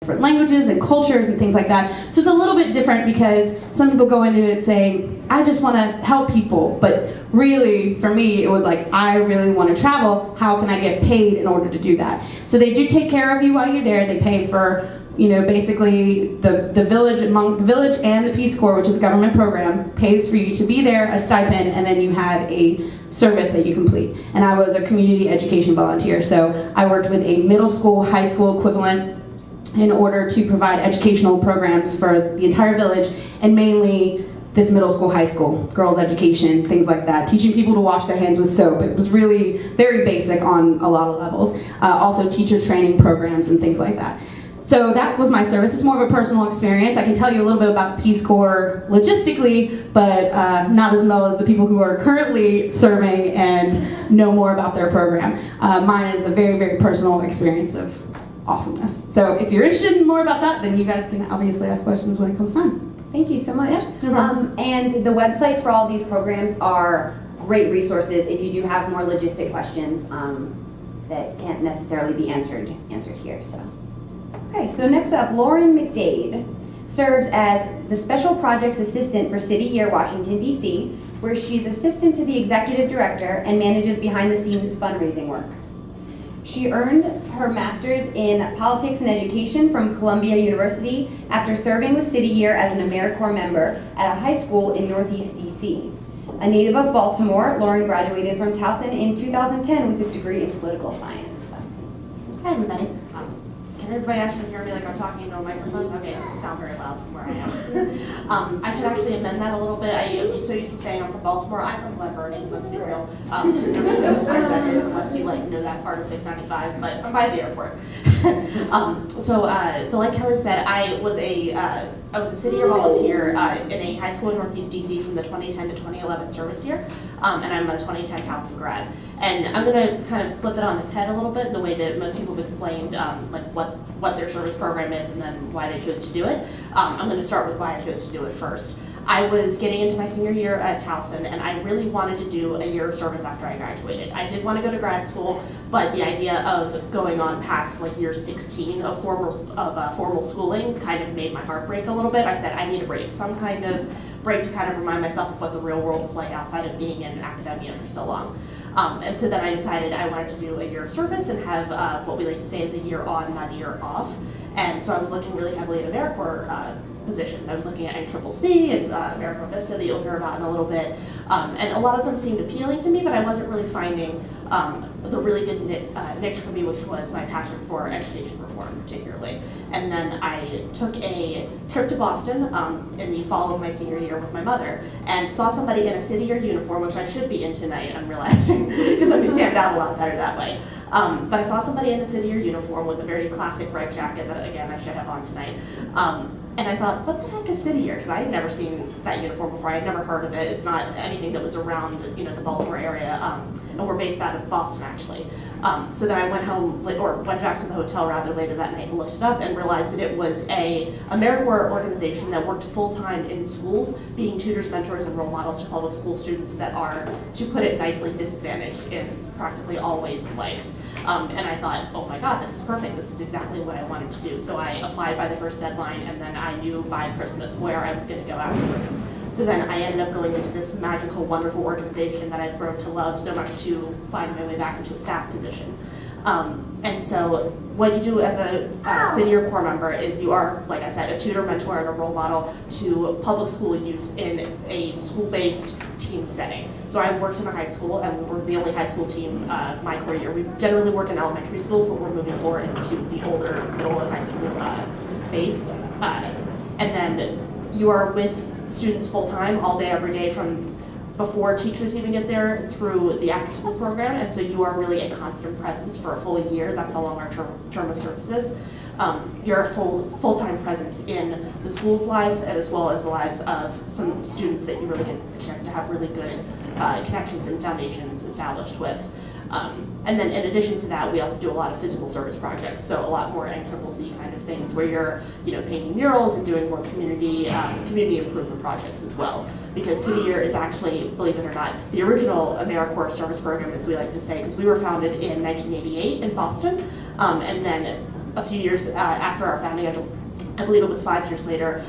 different languages and cultures and things like that. So it's a little bit different because some people go into it saying, I just want to help people, but really for me it was like, I really want to travel, how can I get paid in order to do that? So they do take care of you while you're there. They pay for, you know, basically the village and the Peace Corps, which is a government program, pays for you to be there, a stipend, and then you have a service that you complete. And I was a community education volunteer, so I worked with a middle school, high school equivalent in order to provide educational programs for the entire village, and mainly this middle school, high school, girls' education, things like that, teaching people to wash their hands with soap. It was really very basic on a lot of levels. Also teacher training programs and things like that. So that was my service. It's more of a personal experience. I can tell you a little bit about the Peace Corps logistically, but not as well as the people who are currently serving and know more about their program. Mine is a very, very personal experience of awesomeness. So if you're interested in more about that, then you guys can obviously ask questions when it comes time. Thank you so much. Yeah, no problem. And the websites for all these programs are great resources if you do have more logistic questions that can't necessarily be answered here. So, okay. So next up, Lauren McDade serves as the Special Projects Assistant for City Year Washington, D.C., where she's assistant to the executive director and manages behind-the-scenes fundraising work. She earned her master's in politics and education from Columbia University after serving with City Year as an AmeriCorps member at a high school in Northeast DC. A native of Baltimore, Lauren graduated from Towson in 2010 with a degree in political science. Hi everybody. Can everybody actually hear me like I'm talking into a microphone? Okay, it doesn't sound very loud from where I am. I should actually amend that a little bit. I'm so used to saying I'm from Baltimore. I'm from Glen Burnie, let's be real. Because nobody knows where that is unless you know that part of 695, but I'm by the airport. So like Kelly said, I was a City Year volunteer in a high school in Northeast DC from the 2010 to 2011 service year, and I'm a 2010 Towson grad. And I'm going to kind of flip it on its head a little bit, the way that most people have explained like what their service program is and then why they chose to do it. I'm going to start with why I chose to do it first. I was getting into my senior year at Towson, and I really wanted to do a year of service after I graduated. I did want to go to grad school, but the idea of going on past like year 16 of formal schooling kind of made my heart break a little bit. I said I need a break, some kind of break to kind of remind myself of what the real world is like outside of being in academia for so long. And so then I decided I wanted to do a year of service and have what we like to say is a year on, not a year off. And so I was looking really heavily at AmeriCorps positions. I was looking at NCCC and AmeriCorps Vista that you'll hear about in a little bit. And a lot of them seemed appealing to me, but I wasn't really finding the really good niche for me, which was my passion for education reform particularly. And then I took a trip to Boston in the fall of my senior year with my mother and saw somebody in a City Year uniform, which I should be in tonight, I'm realizing, because I stand out a lot better that way. But I saw somebody in a City Year uniform with a very classic red jacket that, again, I should have on tonight. And I thought, what the heck is City Year? Because I had never seen that uniform before. I had never heard of it. It's not anything that was around the Baltimore area. And we're based out of Boston, actually. So then I went home, or went back to the hotel rather later that night and looked it up and realized that it was a AmeriCorps organization that worked full-time in schools, being tutors, mentors, and role models to public school students that are, to put it nicely, disadvantaged in practically all ways of life. And I thought, oh my God, this is perfect. This is exactly what I wanted to do. So I applied by the first deadline, and then I knew by Christmas where I was going to go afterwards. So then I ended up going into this magical, wonderful organization that I've grown to love so much to find my way back into a staff position. And so what you do as a City Year Corps member is you are, like I said, a tutor, mentor, and a role model to public school youth in a school-based team setting. So I worked in a high school, and we're the only high school team my core year. We generally work in elementary schools, but we're moving more into the older middle and high school base. And then you are with students full-time all day, every day, from before teachers even get there through the after-school program, and so you are really a constant presence for a full year. That's how long our term of service is. You're a full-time presence in the school's life as well as the lives of some students that you really get the chance to have really good connections and foundations established with. And then in addition to that, we also do a lot of physical service projects, so a lot more NCCC kind of things where you're painting murals and doing more community improvement projects as well. Because City Year is actually, believe it or not, the original AmeriCorps service program, as we like to say, because we were founded in 1988 in Boston, and then a few years after our founding, I believe it was 5 years later,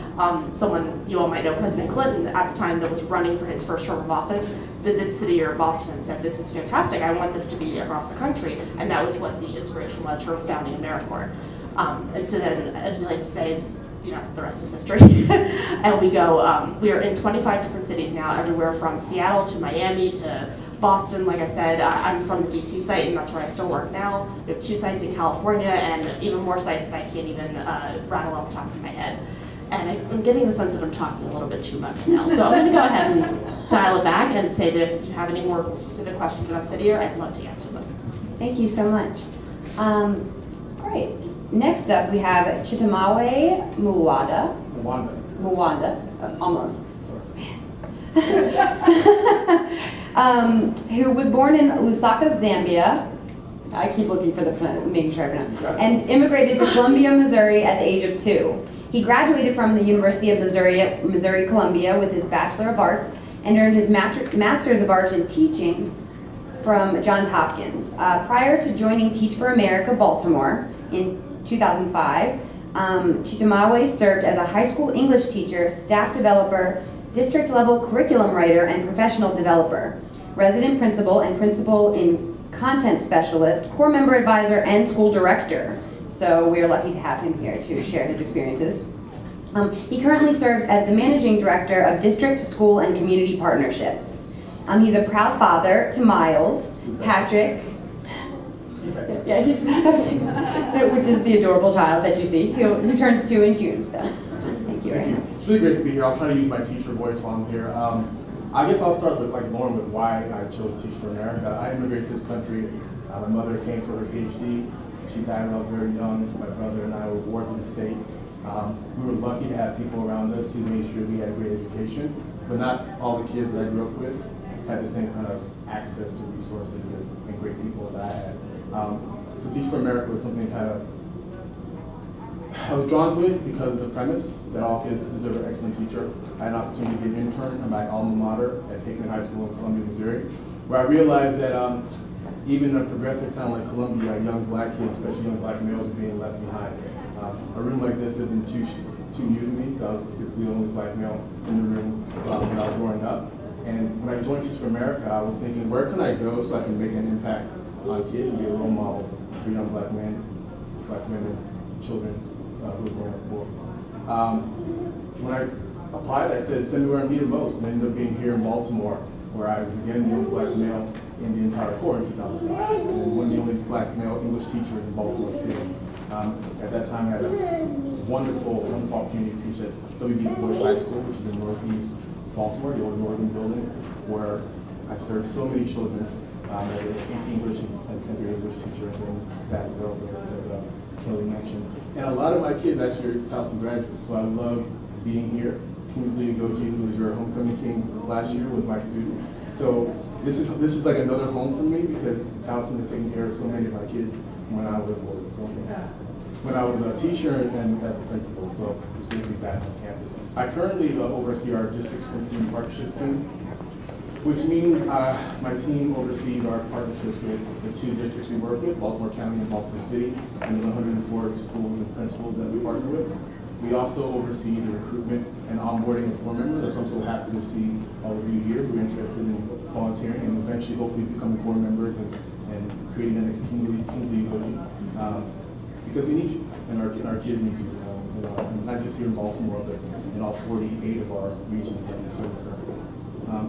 someone you all might know, President Clinton, at the time that was running for his first term of office, visited the year of Boston and said, "This is fantastic. I want this to be across the country." And that was what the inspiration was for founding AmeriCorps. And so then, as we like to say, the rest is history. And we are in 25 different cities now, everywhere from Seattle to Miami to Boston. Like I said, I'm from the DC site, and that's where I still work now. We have 2 sites in California, and even more sites that I can't even rattle off the top of my head. And I'm getting the sense that I'm talking a little bit too much now. So I'm going to go ahead and dial it back and say that if you have any more specific questions about City Year, I'd love to answer them. Thank you so much. Great. Next up, we have Chitamawe Mwanda, almost. Who was born in Lusaka, Zambia. I keep looking for making sure I pronounce it. And immigrated to Columbia, Missouri at the age of 2. He graduated from the University of Missouri Columbia with his Bachelor of Arts and earned his Master's of Arts in Teaching from Johns Hopkins. Prior to joining Teach for America Baltimore in 2005, Chitamawe served as a high school English teacher, staff developer, district level curriculum writer, and professional developer, resident principal and principal in content specialist, core member advisor, and school director. So we are lucky to have him here to share his experiences. He currently serves as the managing director of district, school, and community partnerships. He's a proud father to Miles, Patrick, which is the adorable child that you see, who turns 2 in June. So thank you very much. It's really great to be here. I'll try to use my teacher voice while I'm here. I guess I'll start with Lauren with why I chose Teach for America. I immigrated to this country. My mother came for her PhD. She died when I was very young. My brother and I were wards of the state. We were lucky to have people around us who made sure we had great education, but not all the kids that I grew up with had the same kind of access to resources and great people that I had. So Teach for America was something I was drawn to it because of the premise that all kids deserve an excellent teacher. I had an opportunity to be an intern at my alma mater at Hickman High School in Columbia, Missouri, where I realized that even in a progressive town like Columbia, young black kids, especially young black males, are being left behind. A room like this isn't too new to me. I was typically the only black male in the room when I was growing up. And when I joined Teach for America, I was thinking, where can I go so I can make an impact on kids and be a role model for young black men, children who are growing up poor. When I applied, I said, send me where I need it most, and ended up being here in Baltimore, where I was again the only black male in the entire Corps in 2005, and one of the only black male English teachers in Baltimore City. At that time, I had a wonderful opportunity to teach at W.B. Du Bois High School, which is in Northeast Baltimore, the old Northern building, where I served so many children as an English and contemporary English teacher and staff developer, as Kelly mentioned. And a lot of my kids actually are Towson graduates, so I love being here. Kingsley Ugoji, who was your homecoming king last year, was my student. So this is like another home for me because Towson has taken care of so many of my kids when I was a teacher and as a principal. So it's good to be back on campus. I currently oversee our district's community partnerships team, which means my team oversees our partnerships with the 2 districts we work with, Baltimore County and Baltimore City, and the 104 schools and principals that we partner with. We also oversee the recruitment and onboarding of Corps members. That's why I'm so happy to see all of you here who are interested in volunteering and eventually hopefully becoming Corps members and creating the next Kingsley Ugoji. Because we need you, and our kids need you. Not just here in Baltimore, but in all 48 of our regions that we serve currently.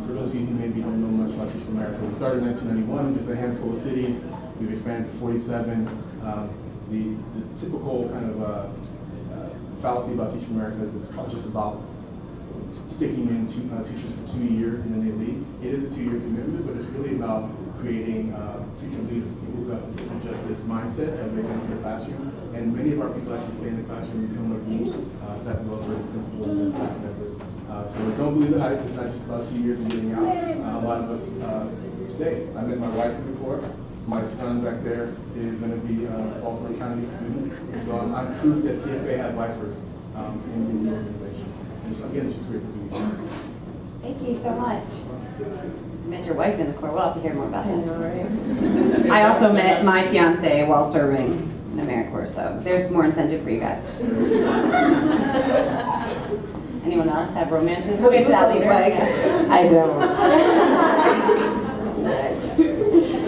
For those of you who maybe don't know much about Teach for America, we started in 1991, just a handful of cities. We've expanded to 47. The typical kind of fallacy about Teach for America is it's just about sticking in teachers for 2 years and then they leave. It is a 2-year commitment, but it's really about creating future leaders, people who have a social justice mindset as they enter the classroom. And many of our people actually stay in the classroom and become our deans, staff developers, principals, and staff members. So don't believe the hype. It's not just about 2 years and getting out. A lot of us stay. I met my wife in the Corps. My son back there is going to be a Baltimore County student. So I'm proof that TFA has lifers in the organization. And so, again, it's just great to be here. Thank you so much. You met your wife in the Corps. We'll have to hear more about that. I also met my fiance while serving in AmeriCorps, so there's more incentive for you guys. Anyone else have romances? We'll get to that later. Yeah. I don't. Next.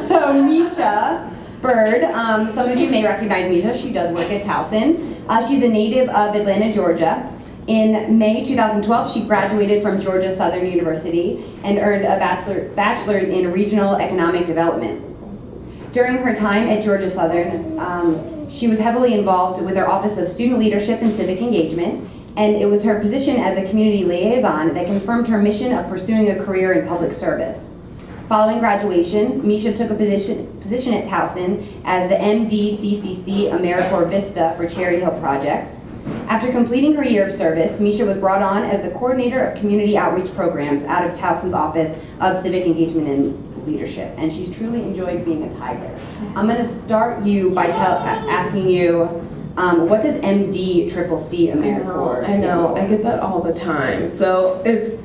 So Misha Bird, some of you may recognize Misha. She does work at Towson. She's a native of Atlanta, Georgia. In May 2012, she graduated from Georgia Southern University and earned a bachelor's in regional economic development. During her time at Georgia Southern, she was heavily involved with her Office of Student Leadership and Civic Engagement, and it was her position as a community liaison that confirmed her mission of pursuing a career in public service. Following graduation, Misha took a position at Towson as the MDCCC AmeriCorps Vista for Cherry Hill projects. After completing her year of service, Misha was brought on as the coordinator of community outreach programs out of Towson's Office of Civic Engagement and Leadership, and she's truly enjoyed being a Tiger. I'm going to start you by asking you, what does MDCCC AmeriCorps? I know, I get that all the time. So it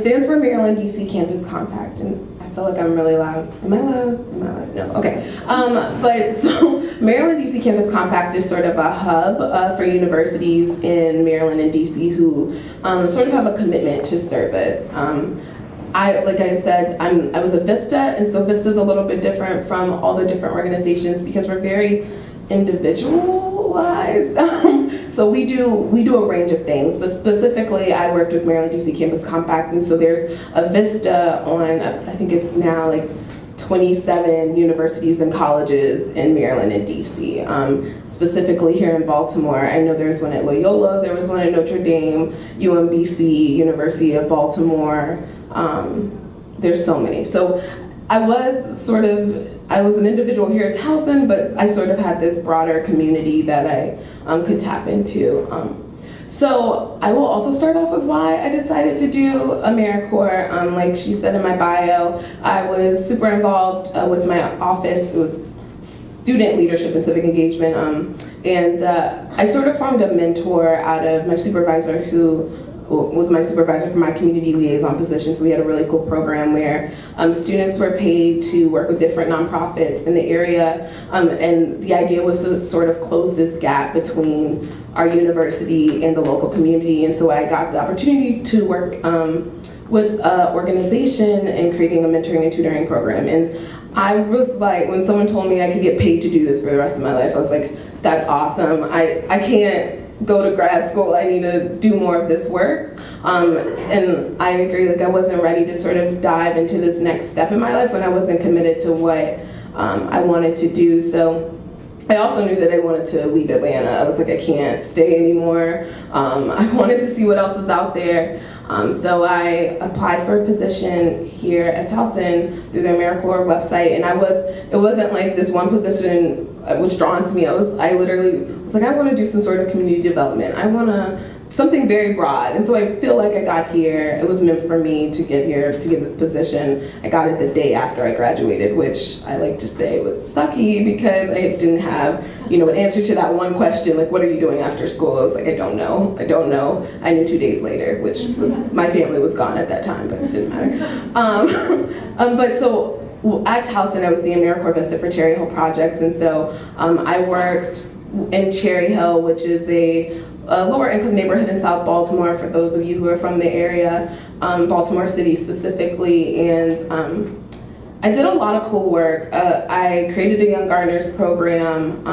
stands for Maryland DC Campus Compact, and I feel like I'm really loud. Am I loud? Am I loud? No, okay. But so Maryland DC Campus Compact is sort of a hub for universities in Maryland and DC who sort of have a commitment to service. Like I said, I was a Vista, and so Vista is a little bit different from all the different organizations because we're very individualized. So we do a range of things, but specifically I worked with Maryland DC Campus Compact, and so there's a Vista on, I think it's now like 27 universities and colleges in Maryland and DC. Specifically here in Baltimore, I know there's one at Loyola, there was one at Notre Dame, UMBC, University of Baltimore. There's so many. So I was an individual here at Towson, but I sort of had this broader community that I could tap into. So I will also start off with why I decided to do AmeriCorps. Like she said in my bio, I was super involved with my office. It was student leadership and civic engagement. And I sort of formed a mentor out of my supervisor who was my supervisor for my community liaison position. So we had a really cool program where students were paid to work with different nonprofits in the area. And the idea was to sort of close this gap between our university and the local community. And so I got the opportunity to work with an organization and creating a mentoring and tutoring program. And I was like, when someone told me I could get paid to do this for the rest of my life, I was like, that's awesome. I can't go to grad school, I need to do more of this work. And I agree, like I wasn't ready to sort of dive into this next step in my life when I wasn't committed to what I wanted to do. So I also knew that I wanted to leave Atlanta. I was like, I can't stay anymore. I wanted to see what else was out there. So I applied for a position here at Towson through the AmeriCorps website, and it wasn't like this one position was drawn to me. I literally was like, I want to do some sort of community development. I want something very broad. And so I feel like I got here, it was meant for me to get here, to get this position. I got it the day after I graduated, which I like to say was sucky because I didn't have, an answer to that one question, like, what are you doing after school? I was like, I don't know. I knew 2 days later, which was, my family was gone at that time, but it didn't matter. But so at Towson, I was the AmeriCorps Vista for Cherry Hill projects, and so I worked in Cherry Hill, which is a lower income neighborhood in South Baltimore, for those of you who are from the area, Baltimore City specifically, and I did a lot of cool work. I created a Young Gardeners program.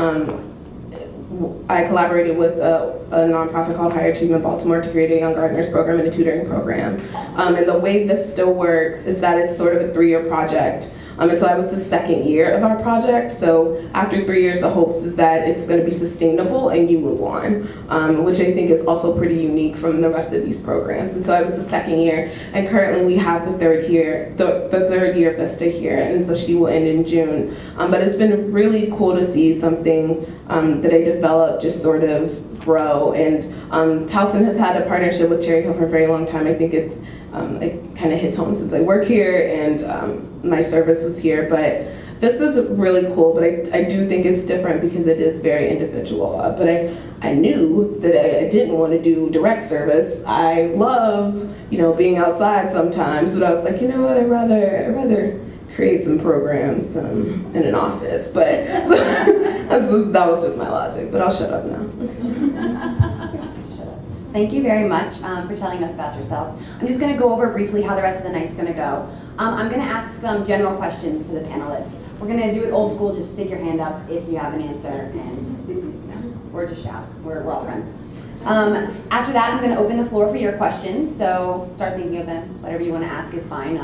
I collaborated with a nonprofit called Higher Achievement Baltimore to create a Young Gardeners program and a tutoring program. And the way this still works is that it's sort of a 3-year project. And so I was the second year of our project. So after 3 years, the hopes is that it's going to be sustainable and you move on, which I think is also pretty unique from the rest of these programs. And so I was the second year, and currently we have the third year Vista here, and so she will end in June. But it's been really cool to see something that I developed just sort of grow. And Towson has had a partnership with Cherry Hill for a very long time. I think it kind of hits home since I work here and my service was here, but this is really cool, but I do think it's different because it is very individual. But I knew that I didn't want to do direct service. I love, being outside sometimes, but I was like, you know what, I'd rather create some programs in an office. But That was just my logic, but I'll shut up now. Thank you very much for telling us about yourselves. I'm just going to go over briefly how the rest of the night's going to go. I'm going to ask some general questions to the panelists. We're going to do it old school, just stick your hand up if you have an answer, and or just shout. We're all friends. After that, I'm going to open the floor for your questions, so start thinking of them. Whatever you want to ask is fine.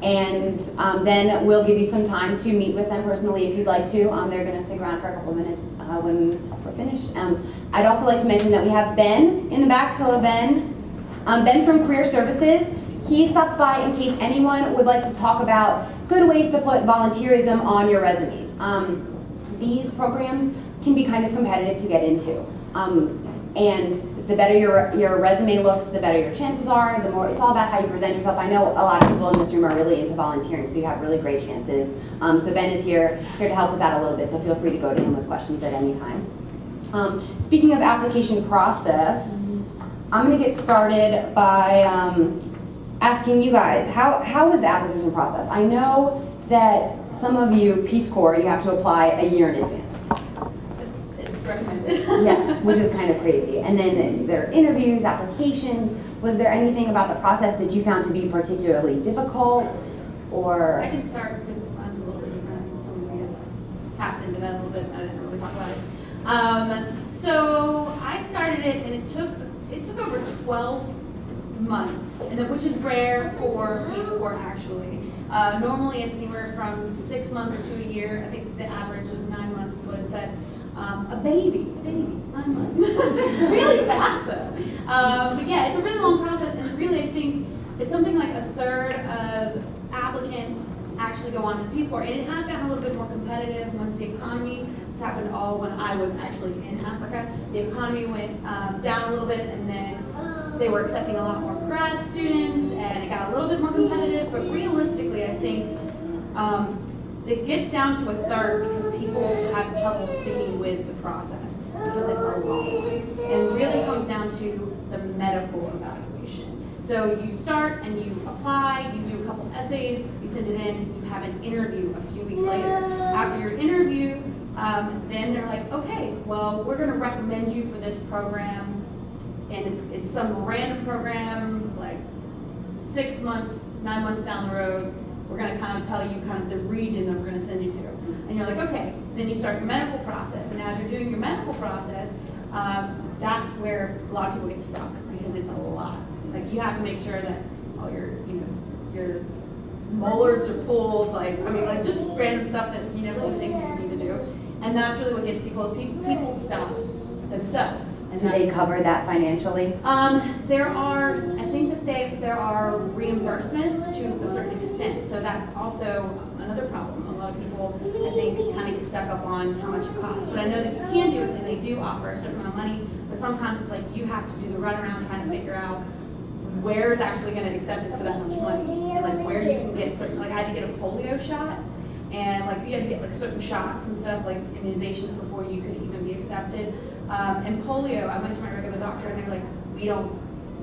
And then we'll give you some time to meet with them personally if you'd like to. They're going to stick around for a couple of minutes when we're finished. I'd also like to mention that we have Ben in the back. Hello, Ben. Ben's from Career Services. He stopped by in case anyone would like to talk about good ways to put volunteerism on your resumes. These programs can be kind of competitive to get into. And the better your resume looks, the better your chances are, the more, it's all about how you present yourself. I know a lot of people in this room are really into volunteering, so you have really great chances. So Ben is here to help with that a little bit, so feel free to go to him with questions at any time. Speaking of application process, I'm gonna get started by asking you guys, how was the application process? I know that some of you, Peace Corps, you have to apply a year in advance. It's recommended. Yeah, which is kind of crazy. And then there are interviews, applications. Was there anything about the process that you found to be particularly difficult, or? I can start because mine's a little bit different. Some of you guys tapped into that a little bit. I didn't really talk about it. So I started it, and it took over 12 months, and which is rare for Peace Corps actually. Normally it's anywhere from 6 months to a year. I think the average was 9 months is what it said. A baby's 9 months. It's really fast though. But yeah, it's a really long process, and really I think it's something like a third of applicants actually go on to Peace Corps, and it has gotten a little bit more competitive once the economy, this happened all when I was actually in Africa, the economy went down a little bit, and then they were accepting a lot more grad students, and it got a little bit more competitive, but realistically I think it gets down to a third because people have trouble sticking with the process because it's a long one. And really comes down to the medical evaluation. So you start and you apply, you do a couple essays, you send it in, you have an interview a few weeks later. After your interview, then they're like, okay, well, we're going to recommend you for this program, and it's some random program, like 6 months, 9 months down the road. We're going to kind of tell you kind of the region that we're going to send you to. And you're like, okay. Then you start your medical process. And as you're doing your medical process, that's where a lot of people get stuck because it's a lot. Like you have to make sure that all your molars are pulled, like just random stuff that you never would think you need to do. And that's really what gets people is people stop themselves. And Do they cover that financially? There are, I think that there are reimbursements to a certain extent, so that's also another problem. A lot of people, I think, kind of get stuck up on how much it costs. But I know that you can do it, and they do offer a certain amount of money, but sometimes it's like you have to do the runaround trying to figure out where is actually going to accept it for that much money, and like where you can get certain, like I had to get a polio shot, and like you had to get like certain shots and stuff, like immunizations before you could even be accepted. And polio, I went to my regular doctor and they were like,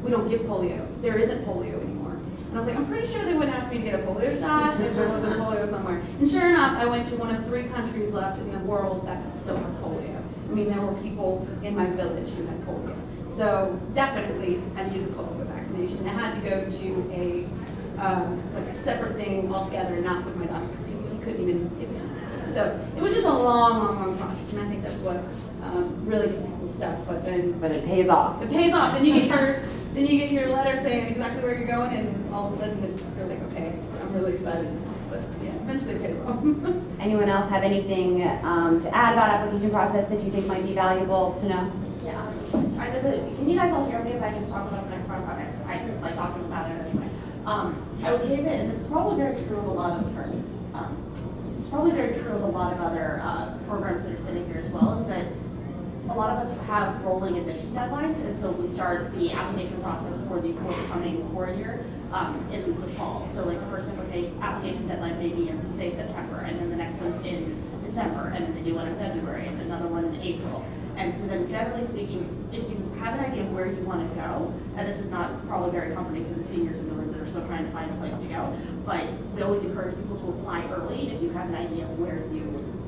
we don't give polio. There isn't polio anymore. And I was like, I'm pretty sure they wouldn't ask me to get a polio shot if there wasn't polio somewhere. And sure enough, I went to one of 3 countries left in the world that still had polio. I mean, there were people in my village who had polio. So definitely I needed a polio vaccination. I had to go to a separate thing altogether, not with my doctor because he couldn't even give it to me. So it was just a long process, and I think that's what really gets people stuck. But But it pays off. it pays off. Then you get your letter saying exactly where you're going, and all of a sudden you're like, okay, I'm really excited. But yeah, eventually it pays off. Anyone else have anything to add about application process that you think might be valuable to know? Yeah. I know that, can you guys all hear me if I just talk about the microphone? Okay, I like talking about it anyway. I would say that, and this is probably very true of a lot of, it's probably very true of a lot of other programs that are sitting here as well, is that a lot of us have rolling admission deadlines, and so we start the application process for the forthcoming core year in the fall. So like the first application deadline may be in, say, September, and then the next one's in December, and then they do one in February, and another one in April. And so then generally speaking, if you have an idea of where you want to go, and this is not probably very comforting to the seniors in the room that are still trying to find a place to go, but we always encourage people to apply early if you have an idea of where you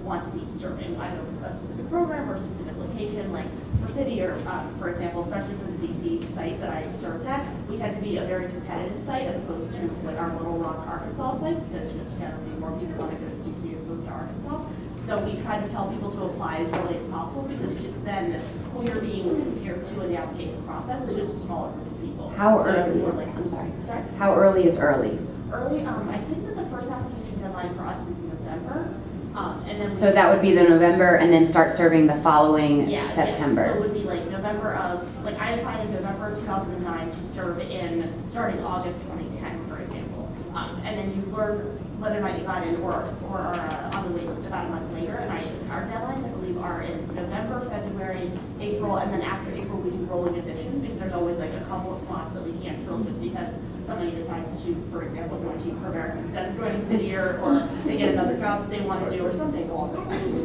want to be serving either a specific program or a specific location, like for city or, for example, especially for the DC site that I served at, we tend to be a very competitive site as opposed to like our Little Rock, Arkansas site, because just generally more people want to go to DC as opposed to Arkansas. So we try to tell people to apply as early as possible because then who you're being compared to in the application process is just a smaller group of people. How So early? we're like, I'm sorry. Sorry? How early is early? Early, I think that the first application deadline for us is November, and then. So that would be the November and then start serving the following Yeah, yes. September. So it would be like November of, like I applied in November 2009 to serve in, starting August 2010, for example. And then you learn whether or not you got in or are on the wait list about a month later. And our deadlines, I believe, are in November, February, April, and then after April we do rolling additions because there's always like a couple of slots that we can't fill just because somebody decides to, for example, join Team for America instead of joining City or they get another job that they want to do or something along those lines.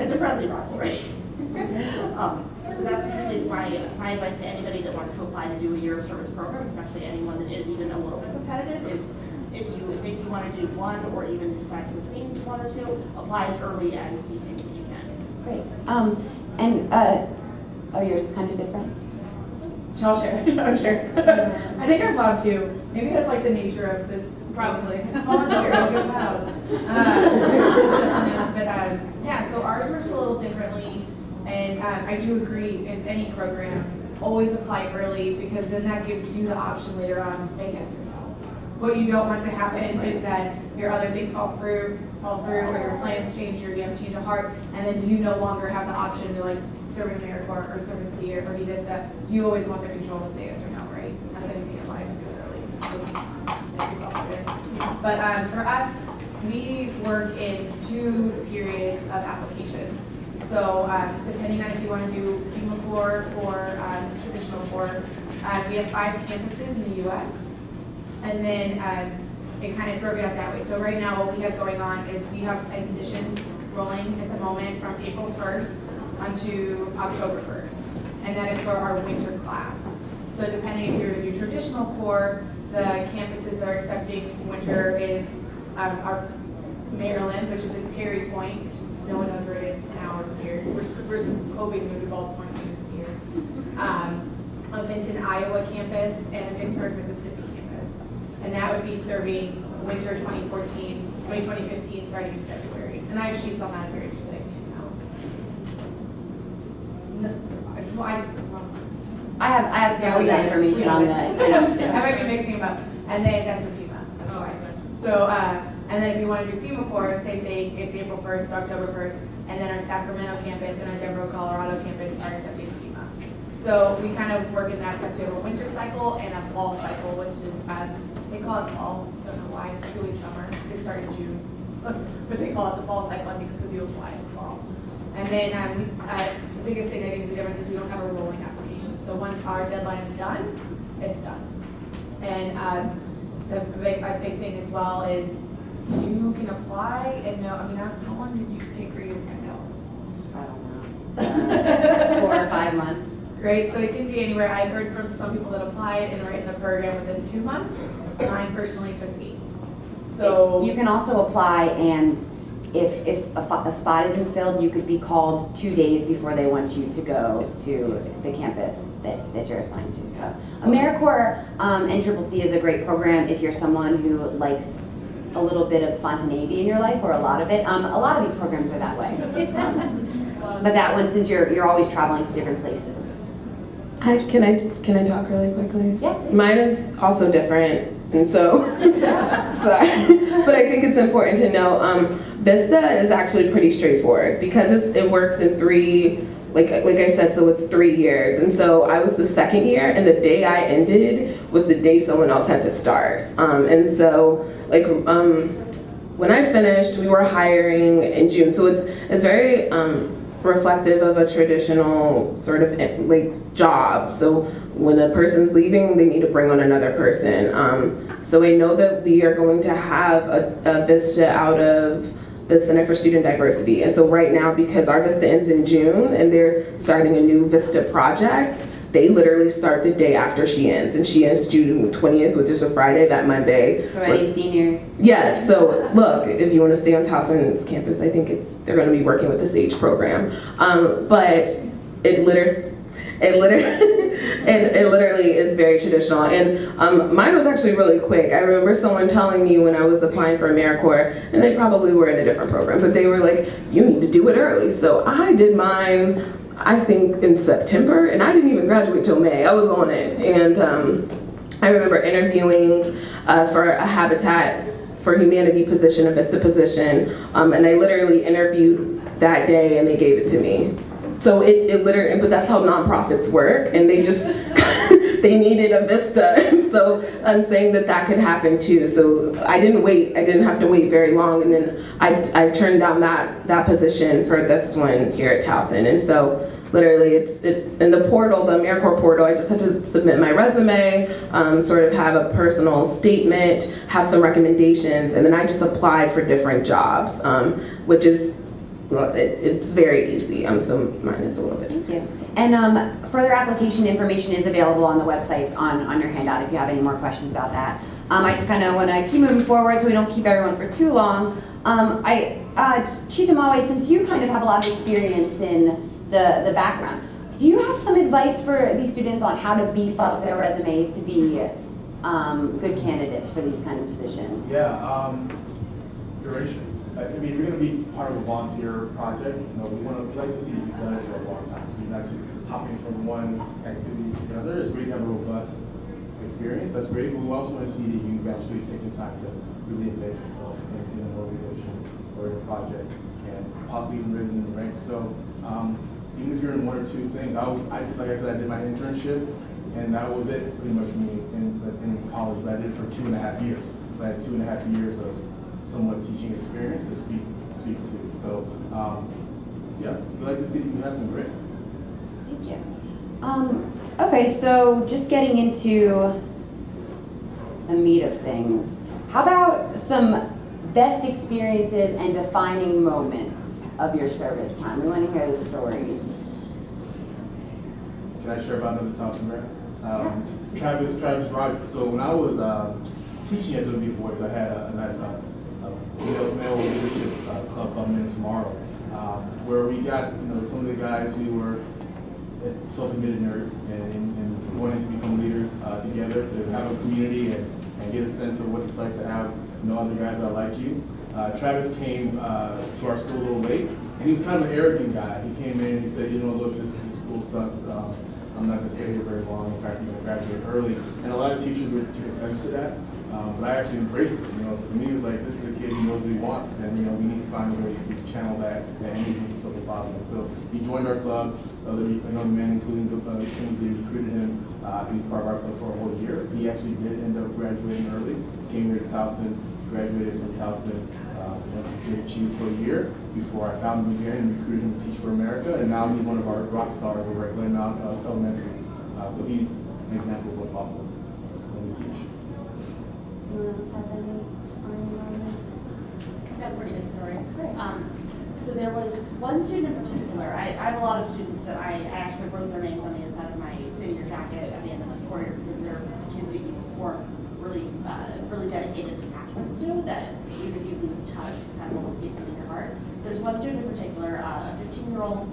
It's a friendly rivalry. So that's usually my advice to anybody that wants to apply to do a year of service program, especially anyone that is even a little bit competitive, is if you think you want to do one or even decide between one or two, apply as early as you think that you can. Great. Oh, yours is kind of different? I'll share. I'm sure. I think I'm allowed to. Maybe that's like the nature of this. Probably. Volunteer. I'll go to the house. Yeah. So ours works a little differently, and I do agree. In any program, always apply early because then that gives you the option later on to say yes or no. What you don't want to happen is that your other things fall through, or your plans change, or you have a change of heart, and then you no longer have the option to like serve in AmeriCorps or serve in CE or be this stuff. You always want the control to say yes or no, right? That's anything in life, do it early. Make yourself clear. But for us, we work in 2 periods of applications. So depending on if you want to do FEMA Corps or traditional Corps, we have 5 campuses in the U.S. And then it kind of broke it up that way. So right now what we have going on is we have admissions rolling at the moment from April 1st onto October 1st. And that is for our winter class. So depending if you're to do traditional Corps, the campuses that are accepting winter is our Maryland, which is in Perry Point, which is, no one knows where it is now here. We're hoping to move Baltimore students here. A Vinton, Iowa campus and a Pittsburgh, Mississippi campus. And that would be serving winter 2015, starting in February. And I have sheets on that if you're interested. I have some of that information on the. I might be mixing them up. And then that's for FEMA. That's why. So, and then if you want to do FEMA Corps, same thing. It's April 1st to October 1st. And then our Sacramento campus and our Denver, Colorado campus are accepting FEMA. So we kind of work in that sense. We have a winter cycle and a fall cycle, which is, they call it fall. Don't know why. It's truly summer. They start in June. But they call it the fall cycle, I think it's because you apply in the fall. And then the biggest thing I think is the difference is we don't have a rolling application. So once our deadline is done, it's done. And a big thing as well is you can apply and know, how long did you take for you to find out? I don't know. 4 or 5 months. Great, so it can be anywhere. I've heard from some people that applied and are in the program within 2 months. Mine personally took 8. So You can also apply and if a spot isn't filled, you could be called 2 days before they want you to go to the campus that you're assigned to. So AmeriCorps and CCC is a great program if you're someone who likes a little bit of spontaneity in your life, or a lot of it. A lot of these programs are that way. But that one, since you're always traveling to different places. Can I talk really quickly? Yeah. Mine is also different, and so sorry, but I think it's important to know Vista is actually pretty straightforward because it works in 3. Like I said, so it's 3 years, and so I was the second year, and the day I ended was the day someone else had to start, and so when I finished, we were hiring in June, so it's very reflective of a traditional sort of job. So when a person's leaving, they need to bring on another person. So I know that we are going to have a Vista out of the Center for Student Diversity. And so right now, because our Vista ends in June and they're starting a new Vista project, they literally start the day after she ends, and she ends June 20th, which is a Friday. That Monday. For any seniors. Yeah, so look, if you want to stay on Towson's campus, I think they're going to be working with the SAGE program. But it literally is very traditional. And mine was actually really quick. I remember someone telling me when I was applying for AmeriCorps, and they probably were in a different program, but they were like, you need to do it early. So I did mine, I think in September, and I didn't even graduate till May. I was on it. And I remember interviewing for a Habitat for Humanity position, a VISTA position, and I literally interviewed that day and they gave it to me. So it literally, but that's how nonprofits work, and they just, they needed a VISTA. So I'm saying that could happen too. So I didn't have to wait very long, and then I turned down that position for this one here at Towson. And so literally it's in the portal, the AmeriCorps portal. I just had to submit my resume, sort of have a personal statement, have some recommendations, and then I just applied for different jobs, which is, well, it's very easy. So mine is a little bit. Thank you. And further application information is available on the websites on your handout if you have any more questions about that. I just kind of want to keep moving forward so we don't keep everyone for too long. Chitamawe, since you kind of have a lot of experience in the background, do you have some advice for these students on how to beef up their resumes to be good candidates for these kind of positions? Yeah, duration. I mean, if you're going to be part of a volunteer project, we like to see you done it for a long time. So you're not just hopping from one activity to another. It's great to have a robust experience. That's great. But we also want to see that you actually take the time to really embed yourself in an organization or in a project and possibly even raise in the ranks. So even if you're in one or two things, like I said, I did my internship, and that was it pretty much for me in college. But I did it for 2.5 years. So I had 2.5 years of somewhat teaching experience to speak to. So yeah, we like to see you have some great. Thank you. Okay, so just getting into the meat of things. How about some best experiences and defining moments of your service time? We want to hear the stories. Can I share about another Towson grad? Travis Rogers. So when I was teaching at W Boys, I had a nice male leadership club called Men Tomorrow, where we got some of the guys who were self-admitted nerds and wanting to become leaders together, to have a community and get a sense of what it's like to have other guys that are like you. Travis came to our school a little late, and he was kind of an arrogant guy. He came in and he said, look, this school sucks. I'm not going to stay here very long. In fact, I'm going to graduate early. And a lot of teachers would take offense to that. But I actually embraced it. For me, it was like, this is a kid who knows what he wants, and we need to find a way to channel that energy into something positive. So he joined our club. Another men, including Kingsley, recruited him. He was part of our club for a whole year. He actually did end up graduating early. Came here to Towson, graduated from Towson, did Chief for a year before I found him again and recruited him to Teach for America. And now he's one of our rock stars over at Glenmount Elementary. So he's an example of what's possible when we teach. I've got a pretty good story. So there was one student in particular. I have a lot of students that I actually wrote their names on the inside of my senior jacket at the end of the quarter because they're kids that you form really dedicated attachments to, that even if you lose touch, kind of almost keep them in your heart. There's one student in particular, a 15-year-old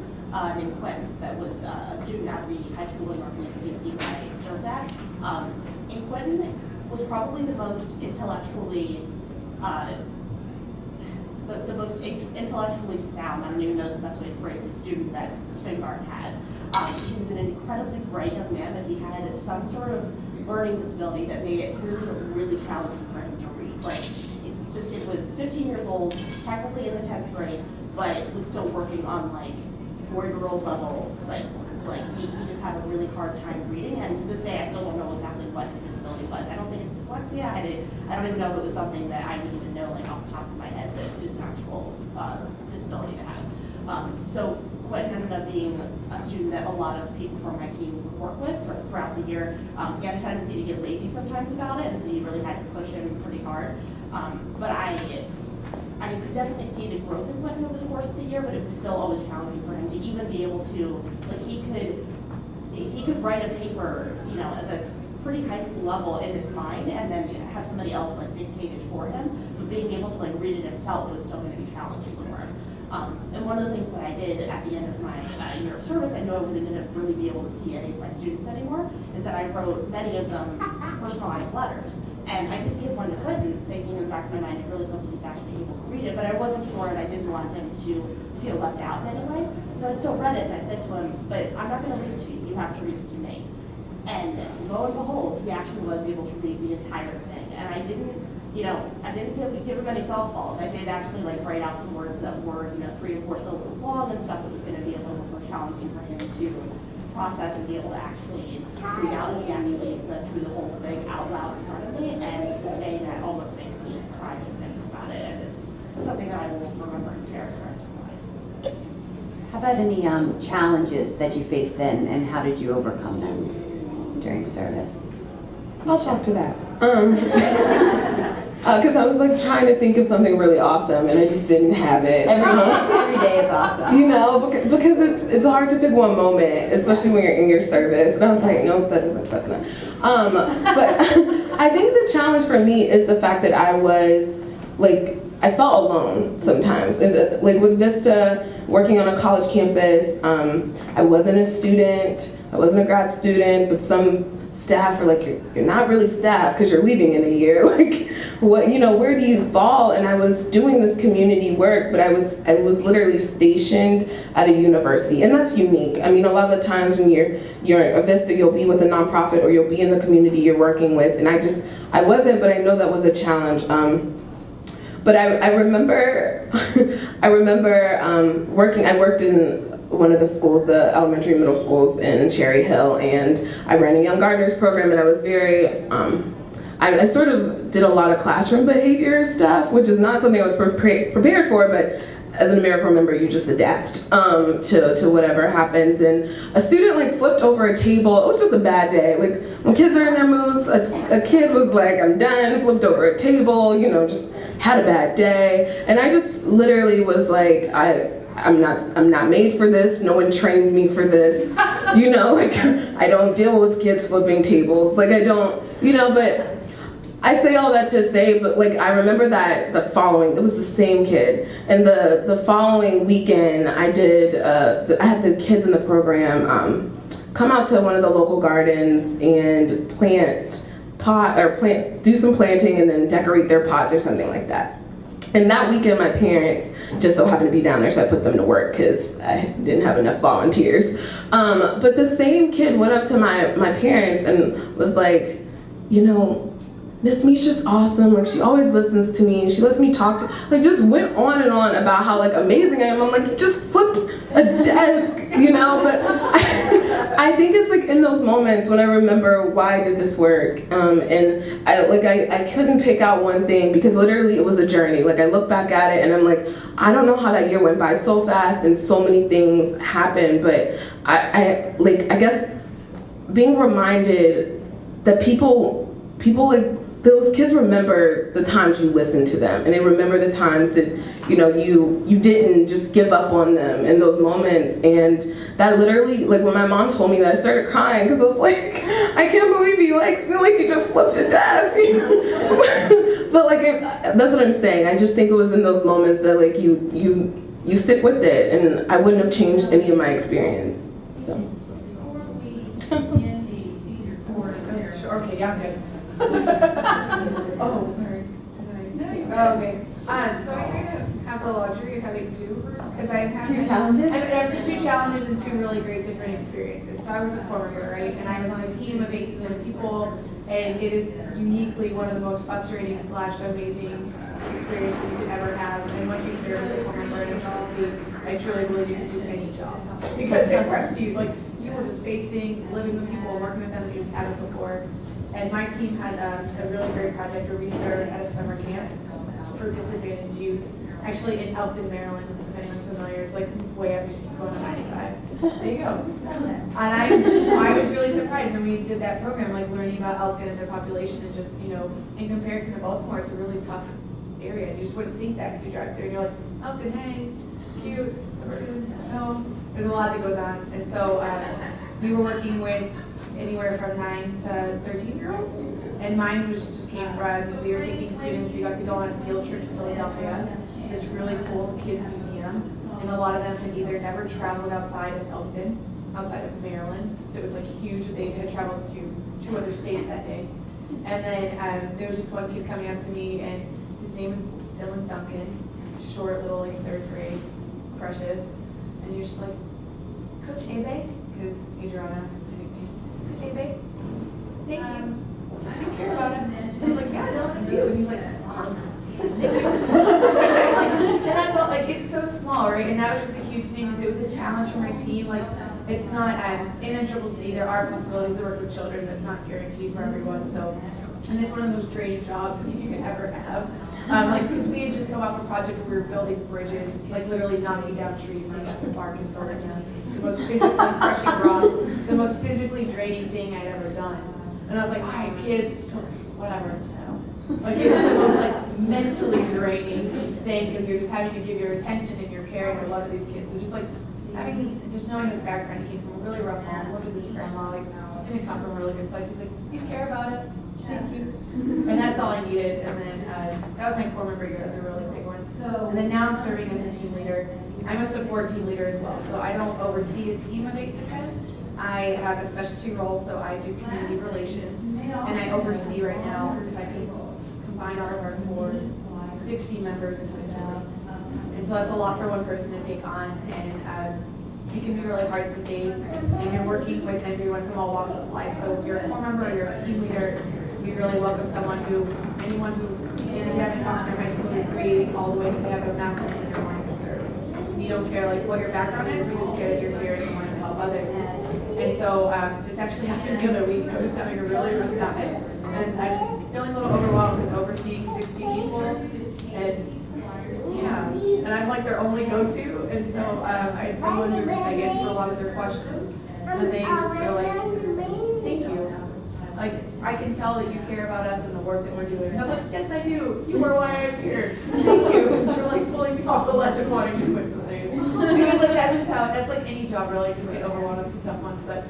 named Quentin, that was a student at the high school in North Lake Stacy that I served at. And Quentin was probably the most intellectually sound, I don't even know the best way to phrase the student that Swingarn had. He was an incredibly bright young man, but he had some sort of learning disability that made it really challenging for him to read. Like, this kid was 15 years old, technically in the 10th grade, but was still working on like 4-year-old level sight words. Like, he just had a really hard time reading, and to this day I still don't know exactly what his disability was. I don't think it's dyslexia. I don't even know if it was something that I would even know like off the top of my head that is an actual disability to have. So Quentin ended up being a student that a lot of people from my team would work with throughout the year. He had a tendency to get lazy sometimes about it, and so you really had to push him pretty hard. But I could definitely see the growth in Quentin over the course of the year, but it was still always challenging for him to even be able to, like, he he could write a paper, you know, that's pretty high school level in his mind, and then have somebody else like dictate it for him. But being able to like read it himself was still going to be challenging for him. And one of the things that I did at the end of my year of service, I know I wasn't going to really be able to see any of my students anymore, is that I wrote many of them personalized letters. And I did give one to Clinton, thinking in the back of my mind, I really hope he's actually able to read it, but I wasn't sure and I didn't want him to feel left out in any way. So I still read it and I said to him, but I'm not going to read it to you, you have to read it to me. And lo and behold, he actually was able to read the entire thing. And I didn't give him any softballs. I did actually like write out some words that were, 3 or 4 syllables long and stuff that was going to be a little more challenging for him to process and be able to actually read out. And he actually read through the whole thing out loud in front of me, and to this day that almost makes me cry just thinking about it. And it's something that I will remember and cherish the rest of my life. How about any challenges that you faced then, and how did you overcome them during service? I'll talk to that. Because I was like trying to think of something really awesome and I just didn't have it. Every day is awesome. You know, because it's hard to pick one moment, especially when you're in your service. And I was like, nope, that's not. But I think the challenge for me is the fact that I felt alone sometimes. And like with Vista, working on a college campus, I wasn't a student, I wasn't a grad student, but some staff are like, you're not really staff because you're leaving in a year. Like, what, where do you fall? And I was doing this community work, but I was literally stationed at a university, and that's unique. I mean, a lot of the times when you're a Vista, you'll be with a nonprofit or you'll be in the community you're working with, and I wasn't, but I know that was a challenge. But I remember, I worked in one of the schools, the elementary middle schools in Cherry Hill, and I ran a Young Gardeners program, and I was very, I sort of did a lot of classroom behavior stuff, which is not something I was prepared for, but as an AmeriCorps member, you just adapt to whatever happens. And a student flipped over a table. It was just a bad day. Like when kids are in their moods, a kid was like, I'm done, flipped over a table, just had a bad day. And I just literally was like, I'm not made for this. No one trained me for this. I don't deal with kids flipping tables. I don't, but I say all that to say, but I remember that it was the same kid. And the following weekend, I had the kids in the program come out to one of the local gardens and do some planting and then decorate their pots or something like that. And that weekend, my parents just so happened to be down there, so I put them to work because I didn't have enough volunteers. But the same kid went up to my parents and was like, Miss Misha's awesome. She always listens to me and she lets me talk to. Just went on and on about how amazing I am. I'm like, you just flipped a desk, But I think it's in those moments when I remember why I did this work, and I couldn't pick out one thing because literally it was a journey. I look back at it and I'm like, I don't know how that year went by so fast and so many things happened, but I guess being reminded that people those kids remember the times you listened to them, and they remember the times that you didn't just give up on them in those moments. And that literally, when my mom told me that, I started crying because I was like, I can't believe he likes me, he just flipped a desk. But that's what I'm saying. I just think it was in those moments that you stick with it, and I wouldn't have changed any of my experience. So. Okay, yeah, I'm good. Oh, sorry. Oh, okay. So I kind of have the luxury of having because I have Two challenges? I have 2 challenges and 2 really great different experiences. So I was a choreographer, right? And I was on a team of 18 people, and it is uniquely one of the most frustrating / amazing experiences you could ever have. And once you serve as a choreographer in HLC, I truly believe you can do any job because it preps you. You will just face things, living with people, working with them that you just haven't before. And my team had a really great project where we started at a summer camp for disadvantaged youth, actually in Elkton, Maryland, if anyone's familiar. It's way up, you just keep going to 95. There you go. And I was really surprised when we did that program, learning about Elkton and their population, and just, in comparison to Baltimore, it's a really tough area. You just wouldn't think that because you drive there and you're like, Elkton, hey, cute, suburban, no. There's a lot that goes on. And so we were working with anywhere from 9 to 13-year-olds. And mine was just came from, we were taking students, we got to go on a field trip to Philadelphia, this really cool kids museum. And a lot of them had either never traveled outside of Elkton, outside of Maryland. So it was like huge that they had traveled to 2 other states that day. And then there was just one kid coming up to me, and his name is Dylan Duncan, short little like 3rd grade, precious. And he was just like, Coach Abe, because Adriana, my nickname, Coach Abe, thank you. I didn't care about him. I was like, yeah, no, I do. And he's like, thank you. And that's all, like, it's so small, right? And that was just a huge thing because it was a challenge for my team. Like, it's not, in NCCC, there are possibilities to work with children, but it's not guaranteed for everyone. So, and it's one of the most draining jobs I think you could ever have. Like, because we had just come off a project where we were building bridges, like literally knocking down trees, taking up the bark and building them. The most physically crushing rock, the most physically draining thing I'd ever done. And I was like, all right, kids, whatever, you know. Like, it's the most, like, mentally draining thing because you're just having to give your attention and your care and your love to these kids. So just, like, having this, just knowing his background, he came from a really rough home, looked at his grandma, like, just didn't come from a really good place. He's like, you care about us? Thank you. And that's all I needed. And then that was my core member year. That was a really big one. And then now I'm serving as a team leader. I'm a support team leader as well. So I don't oversee a team of 8 to 10. I have a specialty role, so I do community relations. And I oversee right now, if I can combine all of our boards, 60 members individually. And so that's a lot for one person to take on. And it can be really hard some days. And you're working with everyone from all walks of life. So if you're a core member or you're a team leader, we really welcome anyone who, if you haven't gone through high school degree all the way, they have a master's in their wanting to serve. We don't care like what your background is, we just care that you're here and you want to help others. And so this actually happened the other week. I was having a really rough time. And I just feeling a little overwhelmed because overseeing 60 people. And yeah, and I'm like their only go-to. And so I had someone who just like answered a lot of their questions. And they just go like, thank you. Like, I can tell that you care about us and the work that we're doing. And I was like, yes, I do. You are why I'm here. Thank you. You're like pulling me off the ledge of wanting to quit some days. Because like that's just how, that's like any job really, just get overwhelmed with some tough ones. But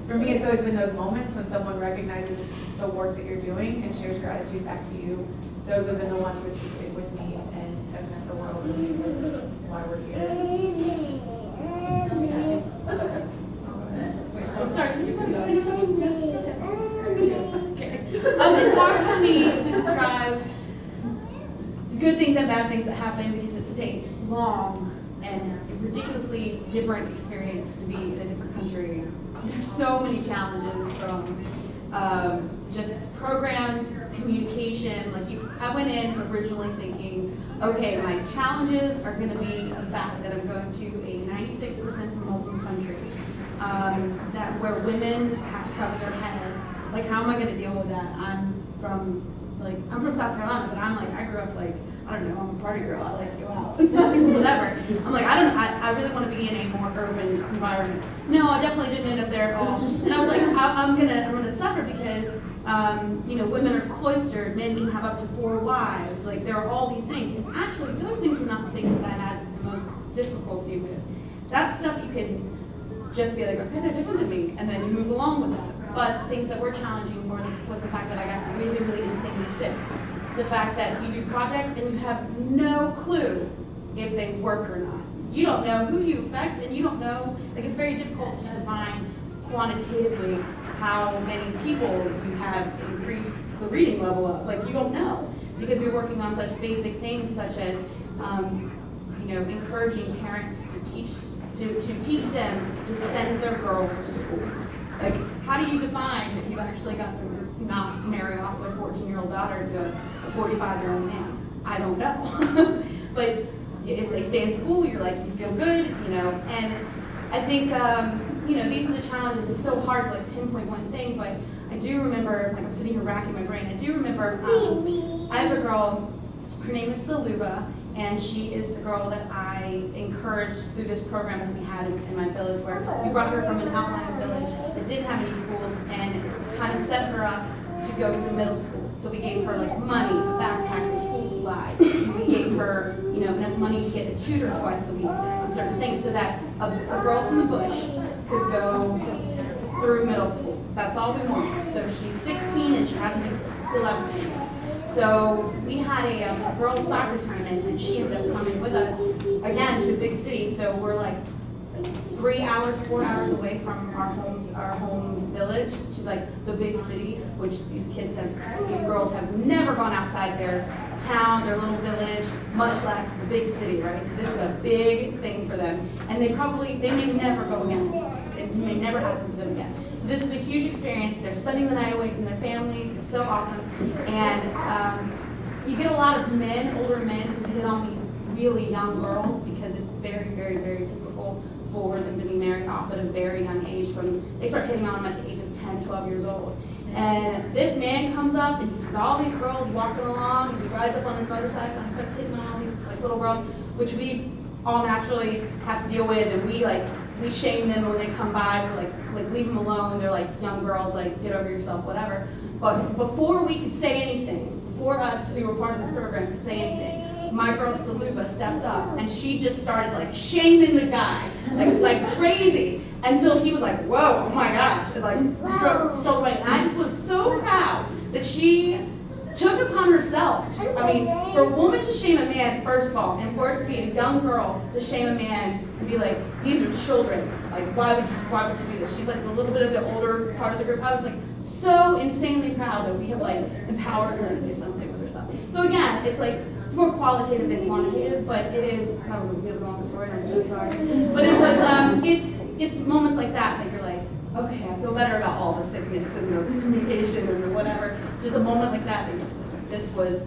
for me, it's always been those moments when someone recognizes the work that you're doing and shares gratitude back to you. Those have been the ones that just stick with me and have meant the world to me with why we're here. I'm sorry, can you finish up? Okay. It's hard for me to describe good things and bad things that happen because it's such a long and ridiculously different experience to be in a different country. There's so many challenges from just programs, communication. I went in originally thinking, okay, my challenges are going to be the fact that I'm going to a 96% Muslim country, that where women have to cover their head. Like, how am I going to deal with that? I'm from South Carolina, but I grew up I don't know, I'm a party girl, I like to go out, whatever. I'm like, I really want to be in a more urban environment. No, I definitely didn't end up there at all. And I was like, I'm gonna suffer because, women are cloistered, men can have up to 4 wives, like there are all these things. And actually, those things were not the things that I had the most difficulty with. That stuff you can just be like, okay, they're different than me, and then you move along with that. But things that were challenging was the fact that I got really, really insanely sick. The fact that you do projects and you have no clue if they work or not. You don't know who you affect, and you don't know, it's very difficult to define quantitatively how many people you have increased the reading level of. You don't know, because you're working on such basic things such as, encouraging parents to teach them to send their girls to school. How do you define if you actually got them to not marry off their 14-year-old daughter to a 45-year-old man? I don't know. But if they stay in school, you feel good, and I think, these are the challenges. It's so hard to pinpoint one thing, but I do remember, I'm sitting here racking my brain, I do remember, I have a girl, her name is Saluba, and she is the girl that I encouraged through this program that we had in my village, where we brought her from an outlying village that didn't have any schools and kind of set her up to go to middle school. So we gave her money, a backpack, for school supplies. We gave her, enough money to get a tutor twice a week on certain things, so that a girl from the bush could go through middle school. That's all we want. So she's 16 and she hasn't been to 11 yet. So we had a girls soccer tournament and she ended up coming with us again to a big city. So we're like 3 hours, 4 hours away from our home village to like the big city, which these girls have never gone outside their town, their little village, much less the big city, right? So this is a big thing for them. And they may never go again. It may never happen to them again. So this was a huge experience. They're spending the night away from their families. It's so awesome. And you get a lot of men, older men, who hit on these really young girls because it's very, very, very typical for them to be married off at a very young age. They start hitting on them at the age of 10, 12 years old. And this man comes up and he sees all these girls walking along and he rides up on his motorcycle and starts hitting on all these like little girls, which we all naturally have to deal with, and we shame them when they come by. We're like leave them alone. They're like young girls, like get over yourself, whatever. But before we could say anything, before us who were part of this program could say anything, my girl Saluba stepped up and she just started like shaming the guy like crazy until he was like, whoa, oh my gosh, and like stroked away. And I just was so proud that she took upon herself. For a woman to shame a man, first of all, and for it to be a young girl to shame a man and be like, these are children. Like, why would you do this? She's like a little bit of the older part of the group. I was like so insanely proud that we have like empowered her to do something with herself. So again, it's more qualitative than quantitative, but it is. That was a really long story, and I'm so sorry. But it was. It's moments like that you're like, okay, I feel better about all the sickness and the communication and the whatever. Just a moment like that you're just like, this was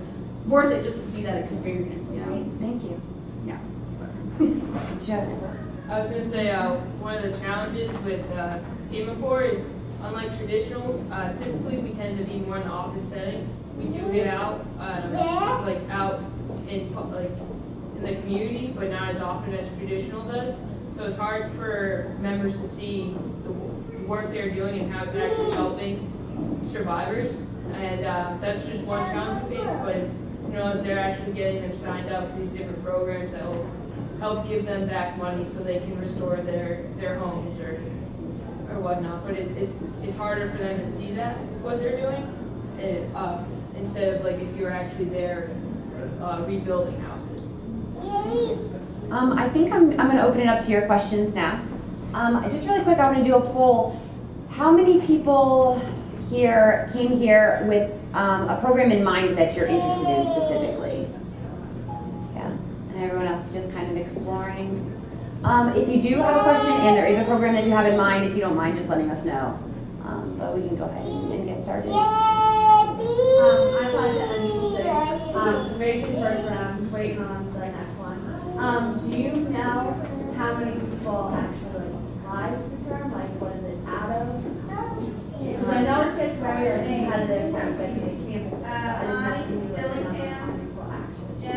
worth it just to see that experience, you know? Great, thank you. Yeah. Joe. I was going to say one of the challenges with Game of Corps is, unlike traditional, typically we tend to be more in the office setting. We do get out, out in the community, but not as often as traditional does. So it's hard for members to see the work they're doing and how it's actually helping survivors. And that's just one challenge we face, but it's, they're actually getting them signed up for these different programs that will help give them back money so they can restore their homes or whatnot. But it's harder for them to see that, what they're doing, instead of like if you're actually there rebuilding houses. I think I'm going to open it up to your questions now. Just really quick, I want to do a poll. How many people here came here with a program in mind that you're interested in specifically? Yeah, and everyone else is just kind of exploring. If you do have a question and there is a program that you have in mind, if you don't mind just letting us know. But we can go ahead and get started. I applied to NBC. Very good program, waiting on the next one. Do you know how many people actually apply to the term? Like, what is it out of? Because I know it gets very competitive, especially in campus. I didn't have any people actually.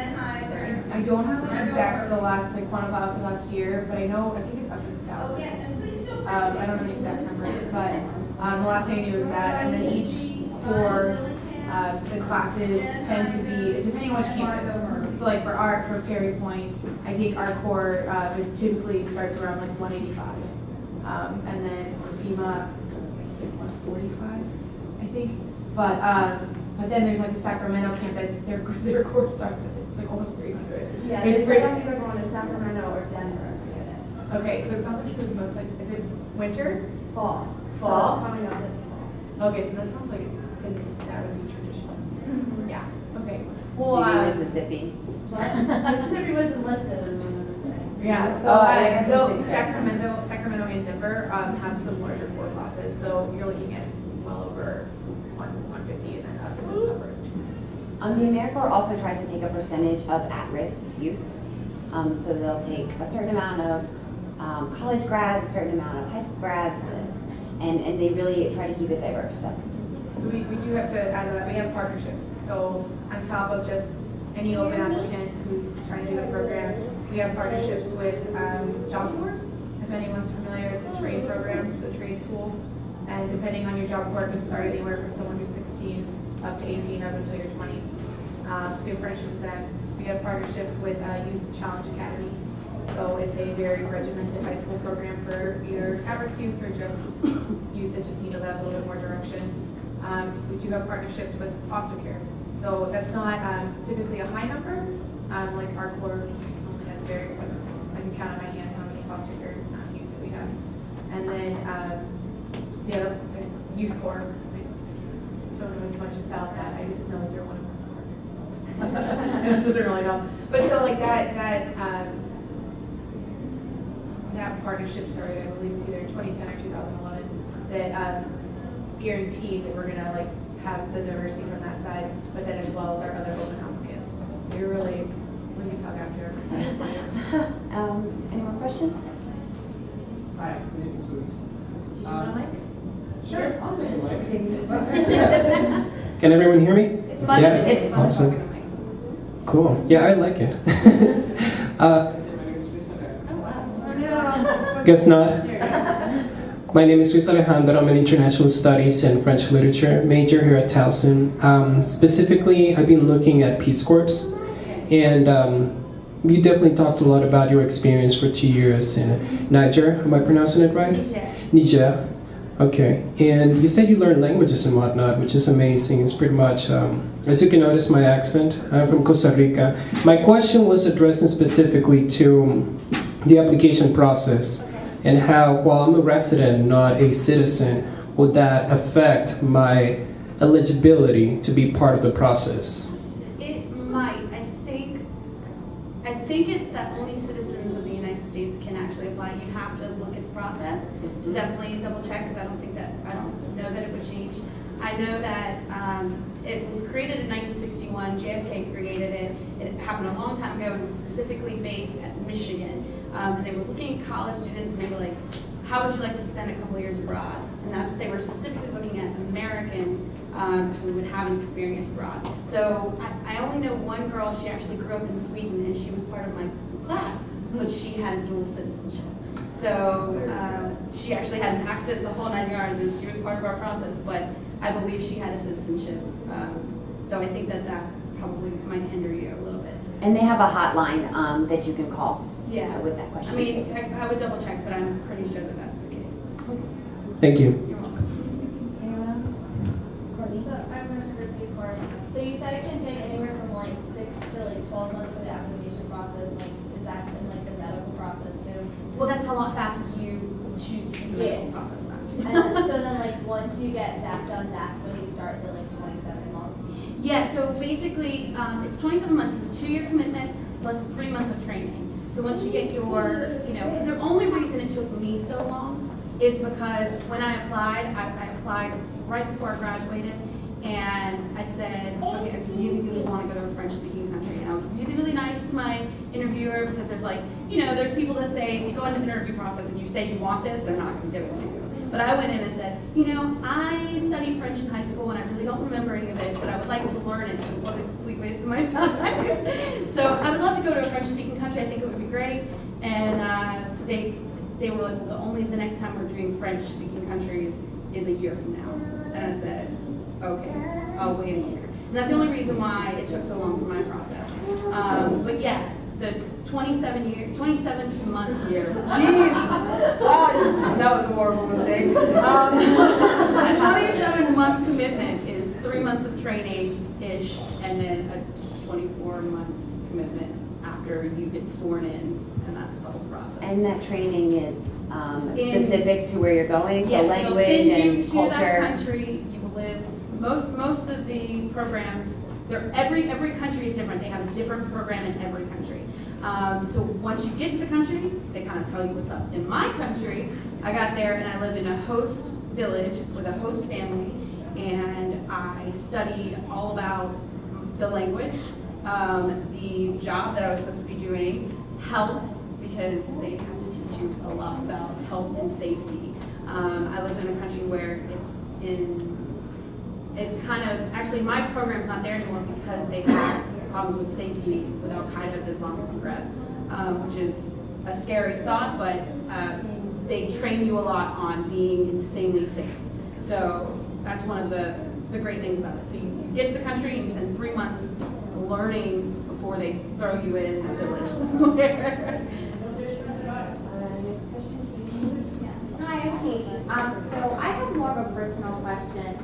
I don't have the exact for the last, quantified for the last year, but I think it's up to 1,000. I don't know the exact number, but the last thing I knew was that, and then each for the classes tend to be, depending on which campus. So like for art, for Perry Point, I think our core is typically starts around like 185. And then for FEMA, it's like 145, I think. But then there's like the Sacramento campus, their core starts at like almost 300. Yeah, it's they don't either going to Sacramento or Denver. Okay, so it sounds like you're the most like, if it's winter? Fall. Fall? Coming up this fall. Okay, that sounds like that would be traditional. Yeah, okay. Maybe Mississippi. Mississippi wasn't listed in one of the things. Yeah, so Sacramento and Denver have some larger core classes, so you're looking at well over 150 and then up in the coverage. The AmeriCorps also tries to take a percentage of at-risk youth. So they'll take a certain amount of college grads, a certain amount of high school grads, and they really try to keep it diverse. So we do have to add to that, we have partnerships. So on top of just any open applicant who's trying to do the program, we have partnerships with Job Corps. If anyone's familiar, it's a trade program, it's a trade school. And depending on your job corps, it can start anywhere from someone who's 16 up to 18, up until your 20s. So we have friendships with them. We have partnerships with Youth Challenge Academy. So it's a very regimented high school program for either at-risk youth or just youth that just need that little bit more direction. We do have partnerships with foster care. So that's not typically a high number. Like our Corps only has I can count on my hand how many foster care youth that we have. And then the youth Corps, I don't know as much about that. I just know that they're one of them. It doesn't really help. But so like that partnership started, I believe, it's either 2010 or 2011, that guaranteed that we're gonna like have the diversity from that side, but then as well as our other open applicants. So you're really, we can talk after. Any more questions? Hi, my name is Luis. Did you want a mic? Sure, I'll take a mic. Can everyone hear me? It's fun. Yeah, It's fun. awesome. Cool. Yeah, I like it. Guess not. My name is Luis Alejandro. I'm an international studies and French literature major here at Towson. Specifically, I've been looking at Peace Corps, and you definitely talked a lot about your experience for 2 years in Niger. Am I pronouncing it right? Niger. Okay. And you said you learned languages and whatnot, which is amazing. It's pretty much, as you can notice my accent, I'm from Costa Rica. My question was addressing specifically to the application process and how, while I'm a resident, not a citizen, would that affect my eligibility to be part of the process? It might. I think it's that only citizens of the United States can actually apply. You have to look at the process to definitely double check, because I don't know that it would change. I know that it was created in 1961. JFK created it. It happened a long time ago. It was specifically based at Michigan. And they were looking at college students, and they were like, how would you like to spend a couple of years abroad? And that's what they were specifically looking at, Americans who would have an experience abroad. So I only know one girl. She actually grew up in Sweden, and she was part of my class, but she had dual citizenship. So she actually had an accent the whole 9 yards, and she was part of our process, but I believe she had a citizenship. So I think that probably might hinder you a little bit. And they have a hotline that you can call. Yeah. With that question. I mean, I would double check, but I'm pretty sure that that's the case. Thank you. You're welcome. Anyone else? Courtney? So I have a question for Peace Corps. So you said it can take anywhere from like 6 to like 12 months for the application process. Like, is that in like the medical process too? Well, that's how long fast you choose to do the medical process now. And so then like once you get that done, that's when you start the like 27 months. Yeah, so basically, it's 27 months. It's a 2-year commitment plus 3 months of training. So once you get your, the only reason it took me so long is because when I applied right before I graduated, and I said, okay, I really, really want to go to a French-speaking country. And I was really, really nice to my interviewer, because there's like, there's people that say, if you go into the interview process and you say you want this, they're not going to give it to you. But I went in and said, I studied French in high school, and I really don't remember any of it, but I would like to learn it so it wasn't a complete waste of my time. So I would love to go to a French-speaking country. I think it would be great. And so they were like, well, the next time we're doing French-speaking countries is a year from now. And I said, okay, I'll wait a year. And that's the only reason why it took so long for my process. But yeah, the 27th month year. Jeez, that was a horrible mistake. A 27-month commitment is 3 months of training-ish, and then a 24-month commitment after you get sworn in, and that's the whole process. And that training is specific to where you're going, so yes, language they'll send and you to culture. that country. You will live. Most of the programs, every country is different. They have a different program in every country. So once you get to the country, they kind of tell you what's up. In my country, I got there and I lived in a host village with a host family, and I studied all about the language, the job that I was supposed to be doing, health, because they have to teach you a lot about health and safety. I lived in a country where it's kind of, actually my program's not there anymore because they have problems with safety with Al-Qaeda, the Islamic Maghreb, which is a scary thought, but they train you a lot on being insanely safe. So that's one of the great things about it. So you get to the country and you spend 3 months learning before they throw you in a village somewhere. So I have more of a personal question.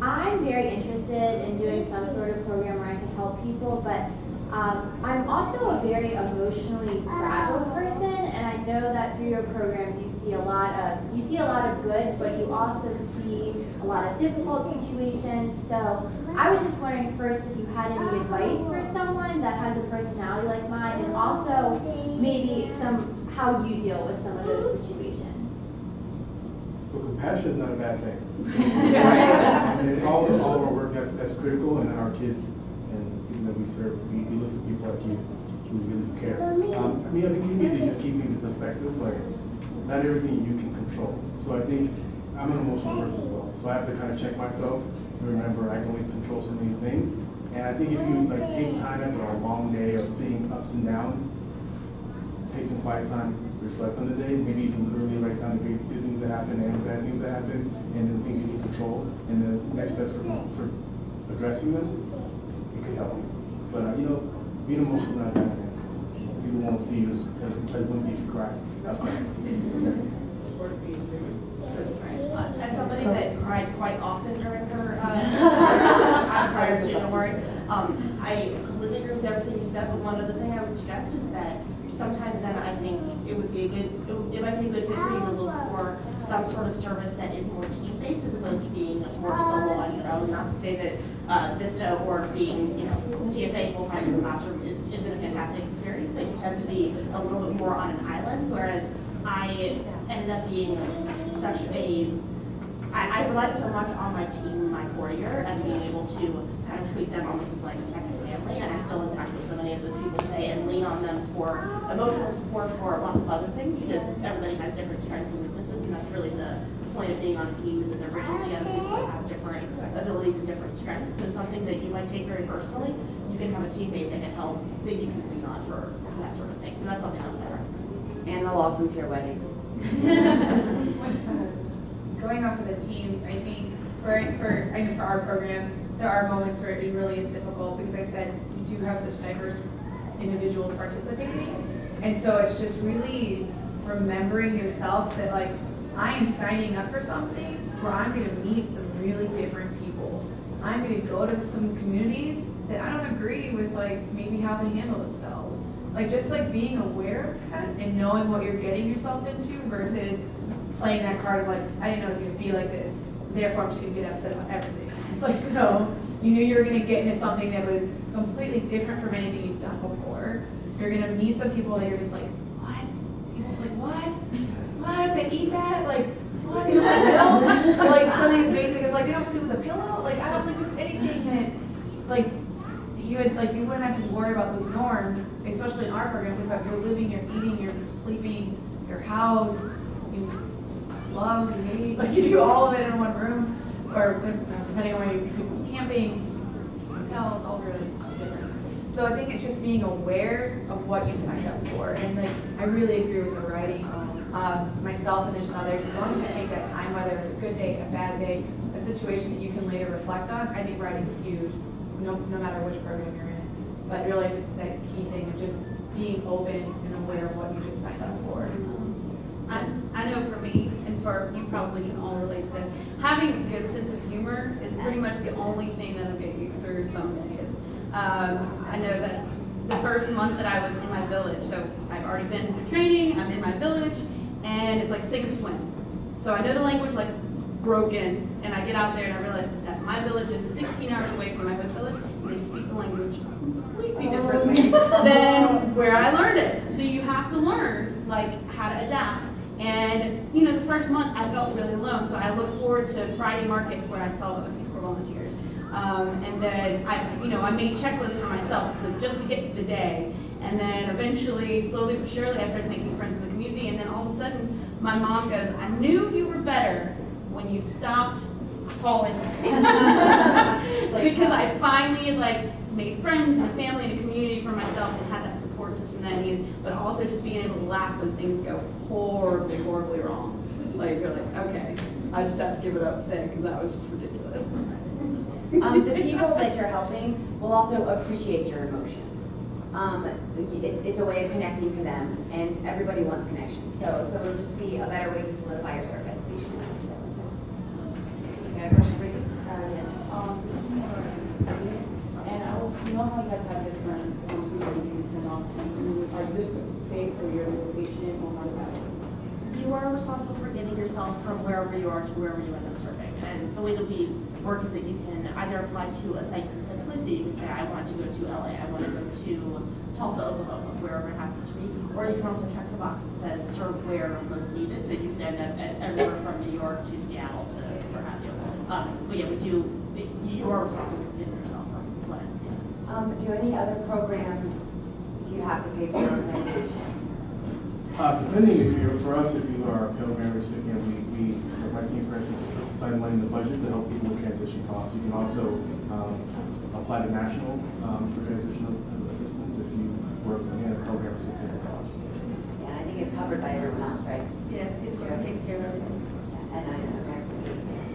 I'm very interested in doing some sort of program where I can help people, but I'm also a very emotionally fragile person, and I know that through your programs you see a lot of good, but you also see a lot of difficult situations. So I was just wondering first if you had any advice for someone that has a personality like mine, and also maybe how you deal with some of those situations. So compassion is not a bad thing. And all of our work, that's critical, and our kids and people that we serve, we look for people like you who really care. I think you need to just keep things in perspective. Like, not everything you can control. So I think I'm an emotional person as well. So I have to kind of check myself and remember I can only control so many things. And I think if you take time after a long day of seeing ups and downs, take some quiet time, reflect on the day. Maybe you can literally write down the good things that happen and the bad things that happen, and the things you can control, and the next steps for addressing them. It could help you. But being emotional is not a bad thing. People won't see you as when you cry. That's fine. As somebody that cried quite often during her prior to January, I completely agree with everything you said, but one other thing I would suggest is that sometimes then I think it might be a good fit for you to look for some sort of service that is more team-based as opposed to being more solo on your own. Not to say that Vista or being, TFA full-time in the classroom isn't a fantastic experience, but you tend to be a little bit more on an island, whereas I ended up being I relied so much on my team my 4 year and being able to kind of treat them almost as like a second family, and I'm still in touch with so many of those people today and lean on them for emotional support for lots of other things because everybody has different strengths and weaknesses, and that's really the point of being on a team is that they're bringing together people that have different abilities and different strengths. So something that you might take very personally, you can have a teammate that can help, that you can lean on for that sort of thing. So that's something else I recommend. And they'll all come to your wedding. Going off of the teams, I think I know for our program, there are moments where it really is difficult because I said we do have such diverse individuals participating. And so it's just really remembering yourself that like, I am signing up for something where I'm going to meet some really different people. I'm going to go to some communities that I don't agree with, like maybe how they handle themselves. Like just like being aware of that and knowing what you're getting yourself into versus playing that card of like, I didn't know it was going to be like this, therefore I'm just going to get upset about everything. It's like, no, you knew you were going to get into something that was completely different from anything you've done before. You're going to meet some people that you're just like, what? People are like, what? What? They eat that? Like, what? They don't have a pillow? Like, something as basic as like, they don't sleep with a pillow? Like, I don't think there's anything that, like, you wouldn't have to worry about those norms, especially in our program, because like, you're living, you're eating, you're sleeping, your house, you love, you hate, like you do all of it in one room, or depending on where you go camping, hotels, all really different. So I think it's just being aware of what you signed up for, and like I really agree with the writing. Myself and there's others, as long as you take that time, whether it's a good day, a bad day, a situation that you can later reflect on, I think writing's huge, no matter which program you're in. But really just that key thing of just being open and aware of what you just signed up for. I know for me, and for you probably can all relate to this, having a good sense of humor is pretty much the only thing that'll get you through some days. I know that the first month that I was in my village, so I've already been through training, I'm in my village, and it's like sink or swim. So I know the language like broken, and I get out there and I realize that my village is 16 hours away from my host village, and they speak the language completely differently than where I learned it. So you have to learn like how to adapt. And the first month I felt really alone, so I looked forward to Friday markets where I saw other Peace Corps volunteers. And then I made checklists for myself just to get through the day. And then eventually, slowly but surely, I started making friends in the community. And then all of a sudden, my mom goes, "I knew you were better when you stopped calling me." Because I finally made friends and a family and a community for myself and had that support system that I needed, but also just being able to laugh when things go horribly, horribly wrong. Like, you're like, okay, I just have to give it up saying because that was just ridiculous. The people that you're helping will also appreciate your emotions. It's a way of connecting to them, and everybody wants connection. So it'll just be a better way to solidify your service. Okay, question for you? And I was, you know how you guys have different courses that you can send off to you? Are you paid for your location or how does that work? You are responsible for getting yourself from wherever you are to wherever you end up serving. And the way that we work is that you can either apply to a site specifically, so you can say, I want to go to LA, I want to go to Tulsa, Oklahoma, wherever it happens to be. Or you can also check the box that says serve where most needed, so you can end up at everywhere from New York to Seattle to where have you. But yeah, you are responsible for getting yourself from what. Do any other programs, do you have to pay for your organization? Depending for us, if you are a Pell Grant recipient, we, like my team, for instance, puts aside money in the budget to help people with transition costs. You can also apply to national for transitional assistance if you work, again, a Pell Grant recipient as well. Yeah, I think it's covered by everyone else, right? Yeah, his program takes care of everything. And I know.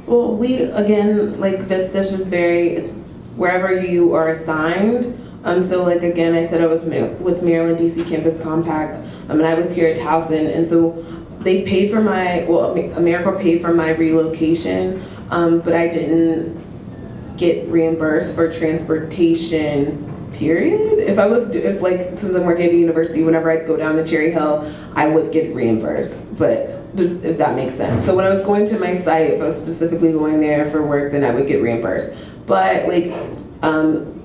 Well, we, again, like Vista's just it's wherever you are assigned. So like, again, I said I was with Maryland DC Campus Compact, and I was here at Towson, and so they paid for AmeriCorps paid for my relocation, but I didn't get reimbursed for transportation, period. Since I'm working at a university, whenever I'd go down to Cherry Hill, I would get reimbursed, but if that makes sense. So when I was going to my site, if I was specifically going there for work, then I would get reimbursed. But like,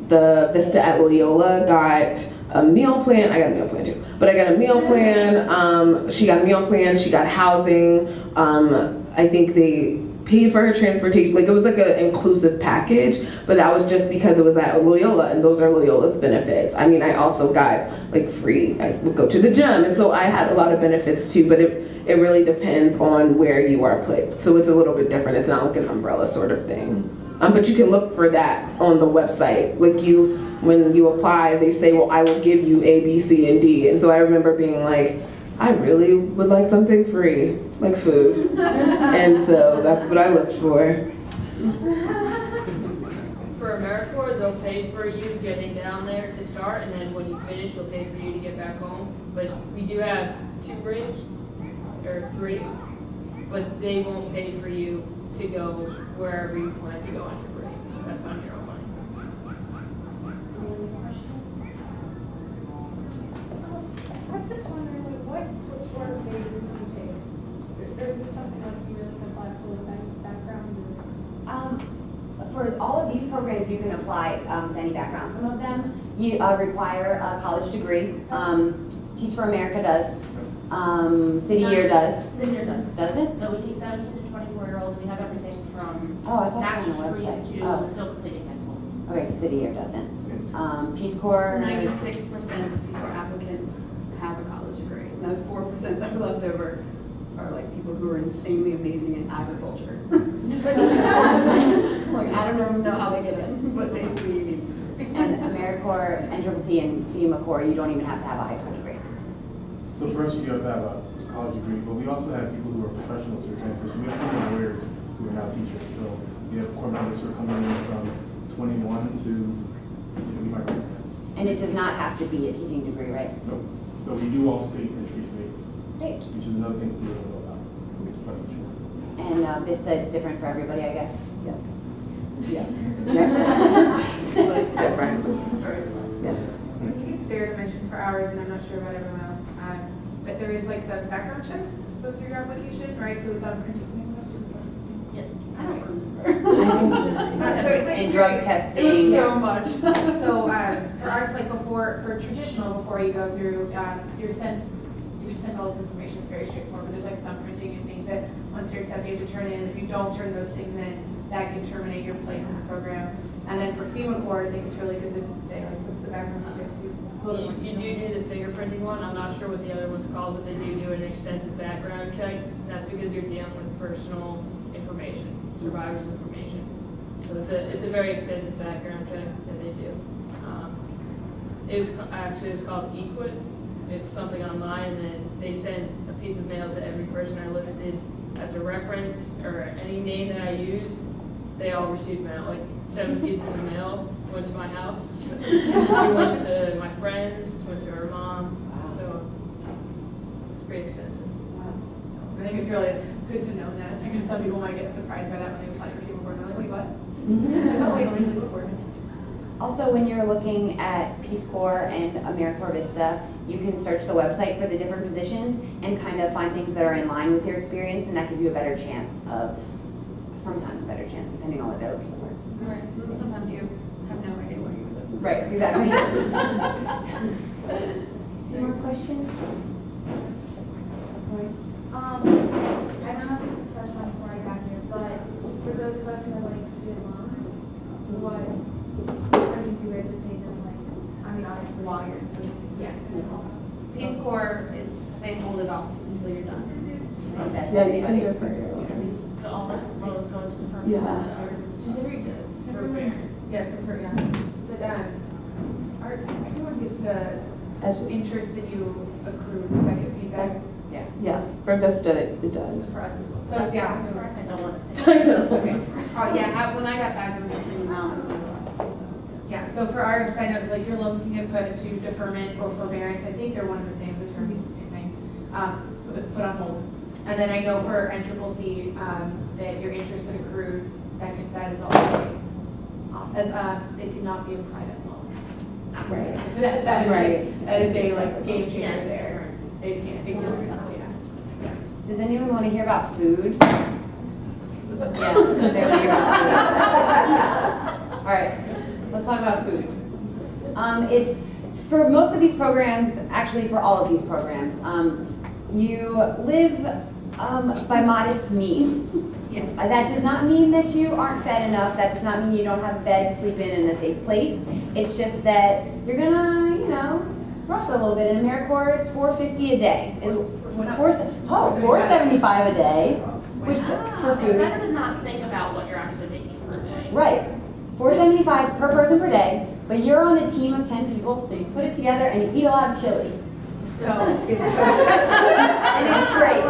the Vista at Loyola got a meal plan. I got a meal plan too, but I got a meal plan. She got a meal plan. She got housing. I think they paid for her transportation. Like, it was like an inclusive package, but that was just because it was at Loyola, and those are Loyola's benefits. I mean, I also got like free. I would go to the gym, and so I had a lot of benefits too. But it really depends on where you are put. So it's a little bit different. It's not like an umbrella sort of thing. But you can look for that on the website. Like when you apply, they say, well, I will give you A, B, C, and D. And so I remember being like, I really would like something free, like food. And so that's what I looked for. For AmeriCorps, they'll pay for you getting down there to start, and then when you finish, they'll pay for you to get back home. But we do have 2 breaks, or 3, but they won't pay for you to go wherever you plan to go on your break. That's on your own money. I'm just wondering, what sort of majors do you take? Or is this something like you really can apply for the background? For all of these programs, you can apply to any background. Some of them you require a college degree. Teach for America does. City Year does. City Year does. Does it? No, we take 17 to 24-year-olds. We have everything from Oh, I thought it was on the master's degrees website. to still completing high school. Okay, so City Year doesn't. Peace Corps. 96% of Peace Corps applicants have a college degree. And those 4% that are left over are like people who are insanely amazing in agriculture. Like, I don't know how they get in, but basically you need. And AmeriCorps, NCCC, and FEMA Corps, you don't even have to have a high school degree. So first, you have to have a college degree, but we also have people who are professionals who are transitioning. We have former lawyers who are now teachers. So we have Corps members who are coming in from 21 to we might be friends. And it does not have to be a teaching degree, right? No, but we do also take education aid, Great. which is another thing we don't know about. And Vista is different for everybody, I guess? Yeah. But it's different. Sorry. Yeah. I think it's fair to mention for ours, and I'm not sure about everyone else, but there is like some background checks, so through your application, right? So without Yes. I don't remember. So it's like And drug testing. It was so much. So for ours, like for traditional, before you go through, you're sent all this information. It's very straightforward. But there's like thumbprinting and things that once you're accepted, you have to turn in. If you don't turn those things in, that can terminate your place in the program. And then for FEMA Corps, I think it's really good to say like what's the background on this. You do the fingerprinting one. I'm not sure what the other one's called, but they do an extensive background check. That's because you're dealing with personal information, survivor's information. So it's a very extensive background check that they do. It's called eQuit. It's something online, and then they send a piece of mail to every person I listed as a reference, or any name that I use. They all receive mail, like 7 pieces of mail went to my house. She went to my friends, went to her mom. So it's pretty extensive. I think it's really good to know that, because some people might get surprised by that when they apply for Cable Board, and they're like, wait, what? It's like, oh, wait, let me look for it. Also, when you're looking at Peace Corps and AmeriCorps Vista, you can search the website for the different positions and kind of find things that are in line with your experience, and that gives you a better chance of, sometimes a better chance, depending on what they're looking for. Right, and sometimes you have no idea what you're looking for. Right, exactly. Any more questions? I don't know if this was touched on before I got here, but for those of us who are like student loans, what do you do to pay them? Like, I mean, obviously, while you're in student, yeah. Peace Corps, they hold it off until you're done. Yeah, you can defer your loans. All this loans go into the firm. Yeah. It's just Yes, for, yeah. But, everyone gets the interest that you accrue, does that get paid back? Yeah. Yeah, for Vista, it This does. is for us as well. So, yeah, so. I don't want to say. I know. Okay. Oh, yeah, when I got back, it was the same amount as well. Yeah, so for ours, I know, like, your loans can get put into deferment or forbearance, I think they're one and the same, the term means the same thing, put on hold. And then I know for NCCC, that your interest that accrues, that is also, it cannot be a private loan. Right. That is Right. that is a, like, game changer there. It can't, yeah. Does anyone want to hear about food? Yeah, they want to hear about food. All right, let's talk about food. It's, for most of these programs, actually for all of these programs, you live by modest means. Yes. That does not mean that you aren't fed enough. That does not mean you don't have a bed to sleep in a safe place. It's just that you're gonna, rough it a little bit. In AmeriCorps, it's $4.50 a day. Is $4.75 a day, which is for It's food. better to not think about what you're actually making per day. Right. $4.75 per person per day, but you're on a team of 10 people, so you put it together and you eat a lot of chili. So, it's, And it's great.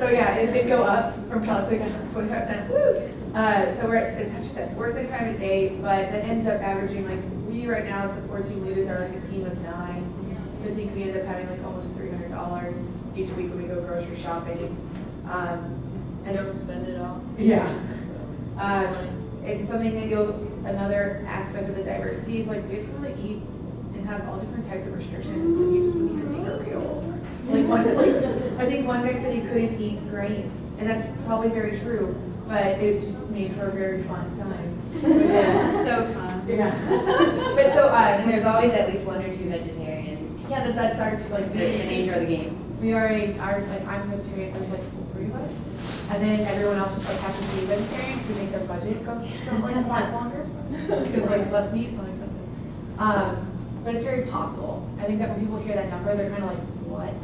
so yeah, it did go up from Calico, 25 cents, woo! So we're at, as you said, $4.75 a day, but that ends up averaging, like, we right now, support team leaders are like a team of 9. So I think we end up having like almost $300 each week when we go grocery shopping. And don't spend it all. Yeah. It's something that another aspect of the diversity is like we have to really eat and have all different types of restrictions that you just wouldn't even think are real. I think one guy said he couldn't eat grains, and that's probably very true, but it just made for a very fun time. Yeah. So fun. Yeah. But so, There's always at least 1 or 2 vegetarians. yeah, that's our, like, The nature of the game. we are I'm vegetarian, there's like 3 of us. And then everyone else just like happens to be vegetarian, who makes our budget go like a lot longer. Because like less meat is not expensive. But it's very possible. I think that when people hear that number, they're kind of like, what?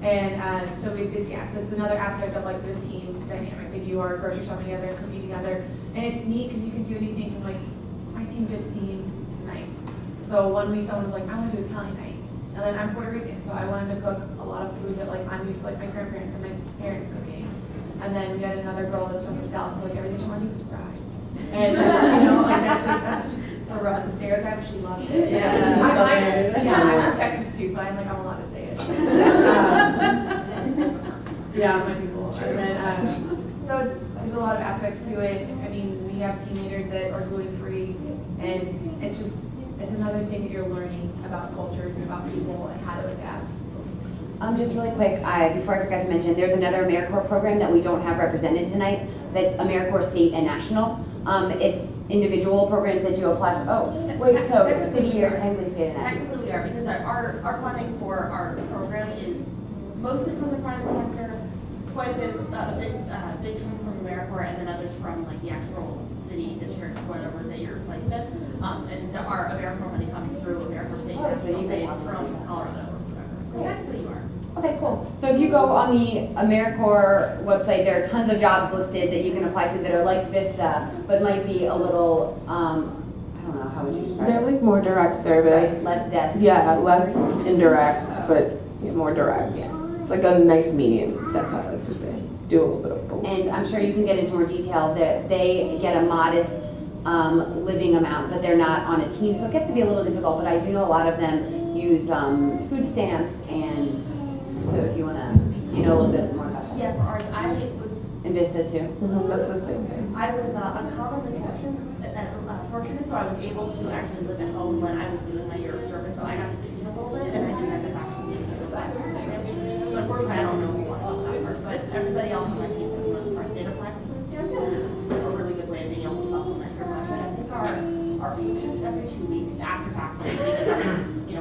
And so it's another aspect of like the team dynamic that you are grocery shopping together, cooking together. And it's neat because you can do anything from like, my team did themed nights. So one week someone was like, I want to do Italian night. And then I'm Puerto Rican, so I wanted to cook a lot of food that like I'm used to like my grandparents and my parents cooking. And then we had another girl that's from the South, so like everything she wanted to do was fried. And like that's for us a stereotype, but she loved it. Yeah, I'm from Texas too, so I'm allowed to say it. Yeah, my people. And then, so there's a lot of aspects to it. I mean, we have team leaders that are gluten-free, and it's another thing that you're learning about cultures and about people and how to adapt. Just really quick, before I forgot to mention, there's another AmeriCorps program that we don't have represented tonight. That's AmeriCorps State and National. It's individual programs that you apply for. Oh, wait, so city or technically state and national? Technically we are, because our funding for our program is mostly from the private sector, quite a bit coming from AmeriCorps, and then others from like the actual city, district, whatever that you're placed in. And our AmeriCorps money comes through AmeriCorps State, so you States can from Colorado. So technically you are. Okay, cool. So if you go on the AmeriCorps website, there are tons of jobs listed that you can apply to that are like Vista, but might be a little, I don't know, how would you describe They're it? like more direct service. Right, less desk. Yeah, less indirect, but more direct. Yes. It's like a nice medium, that's how I like to say. Do a little bit of both. And I'm sure you can get into more detail that they get a modest living amount, but they're not on a team, so it gets to be a little difficult, but I do know a lot of them use food stamps, and so if you want to know a little bit more about that. Yeah, for ours, I was And Vista too? That's the same thing. I was uncommonly fortunate, so I was able to actually live at home when I was doing my year of service. So I got to commute a little bit, and I didn't have to actually do that. So unfortunately, I don't know a whole lot about that part, but everybody else on my team, for the most part, did apply for food stamps because it's a really good way of being able to supplement your budget. I think our payments every 2 weeks after taxes, because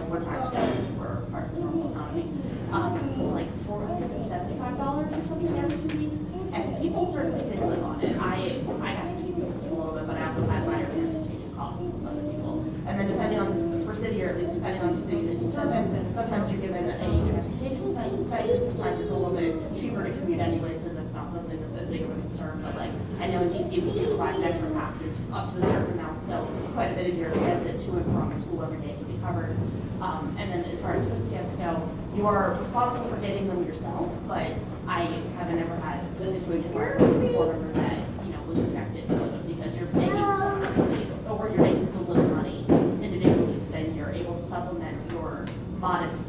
we're tax deducted for part of the normal economy. It's like $475 or something every 2 weeks. And people certainly did live on it. I got to keep the system a little bit, but I also had higher transportation costs than some other people. And then depending on for city, or at least depending on the city that you serve in, sometimes you're given a transportation stipend, sometimes it's a little bit cheaper to commute anyway, so that's not something that's as big of a concern. But like, I know in DC we do provide metro passes up to a certain amount, so quite a bit of your transit to and from school every day can be covered. And then as far as food stamps go, you are responsible for getting them yourself, but I haven't ever had a situation where a board member that, was rejected because you're making so much money, or you're making so little money individually, then you're able to supplement your modest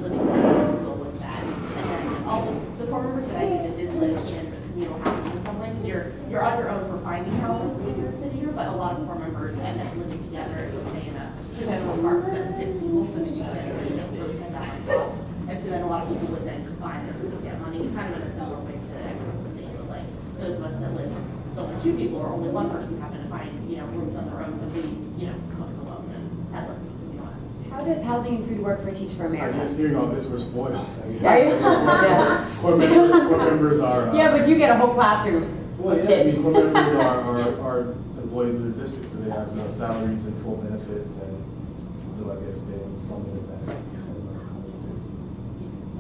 living standard, if you will, with that. And then all the board members that I knew that did live in communal housing in some way, because you're on your own for finding housing here in City here, but a lot of board members end up living together, say in a two-bedroom apartment with 6 people, so that you can really cut down on costs. And so then a lot of people would then combine their food stamp money, kind of in a similar way to everyone was saying, but like those of us that live with only 2 people or only 1 person happen to find, rooms on their own, but we, cooked alone and had less people we don't have to. How does housing and food work for Teach for America? Just hearing all this, we're spoiled. Yes. Core members are. Yeah, but you get a whole classroom. Well, yeah, I mean, core members are employees of the district, so they have salaries and full benefits, and so I guess they something like that.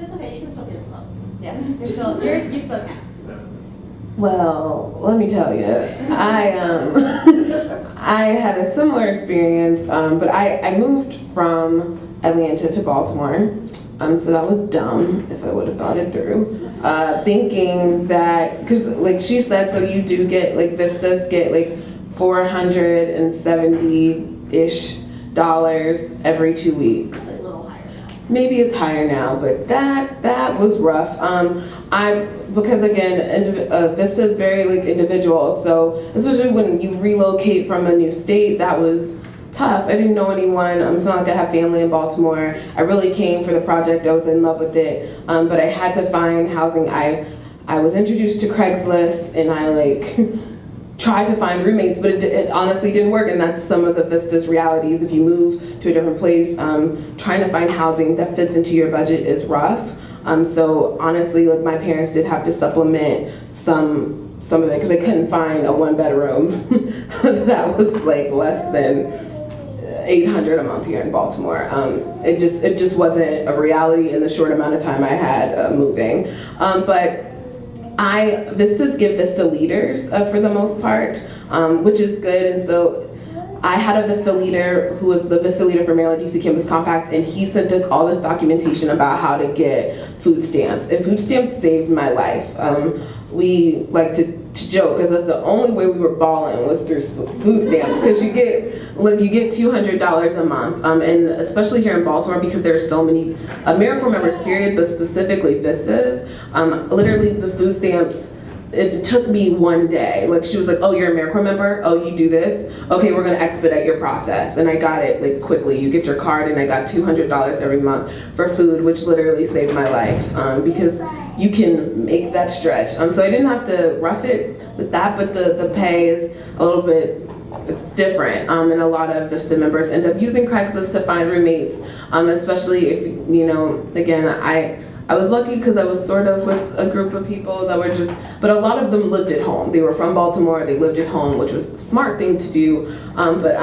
It's okay, you can still get a club. Yeah, you still can. Well, let me tell you, I had a similar experience, but I moved from Atlanta to Baltimore, so that was dumb if I would have thought it through. Thinking that, because like she said, so you do get, like Vistas get like $470-ish every 2 weeks. It's a little higher now. Maybe it's higher now, but that was rough. Because again, Vista is very like individual, so especially when you relocate from a new state, that was tough. I didn't know anyone. It's not like I have family in Baltimore. I really came for the project. I was in love with it, but I had to find housing. I was introduced to Craigslist, and I like tried to find roommates, but it honestly didn't work, and that's some of the Vista's realities. If you move to a different place, trying to find housing that fits into your budget is rough. So honestly, like my parents did have to supplement some of it because they couldn't find a 1-bedroom that was like less than $800 a month here in Baltimore. It just wasn't a reality in the short amount of time I had moving. But Vistas give Vista leaders for the most part, which is good. And so I had a Vista leader who was the Vista leader for Maryland DC Campus Compact, and he sent us all this documentation about how to get food stamps. And food stamps saved my life. We like to joke because that's the only way we were balling was through food stamps, because you get $200 a month, and especially here in Baltimore because there are so many AmeriCorps members period, but specifically Vistas. Literally the food stamps, it took me 1 day. Like she was like, oh, you're an AmeriCorps member? Oh, you do this? Okay, we're gonna expedite your process. And I got it like quickly. You get your card, and I got $200 every month for food, which literally saved my life, because you can make that stretch. So I didn't have to rough it with that, but the pay is a little bit different. And a lot of Vista members end up using Craigslist to find roommates, especially if, again, I was lucky because I was sort of with a group of people that were but a lot of them lived at home. They were from Baltimore, they lived at home, which was the smart thing to do, but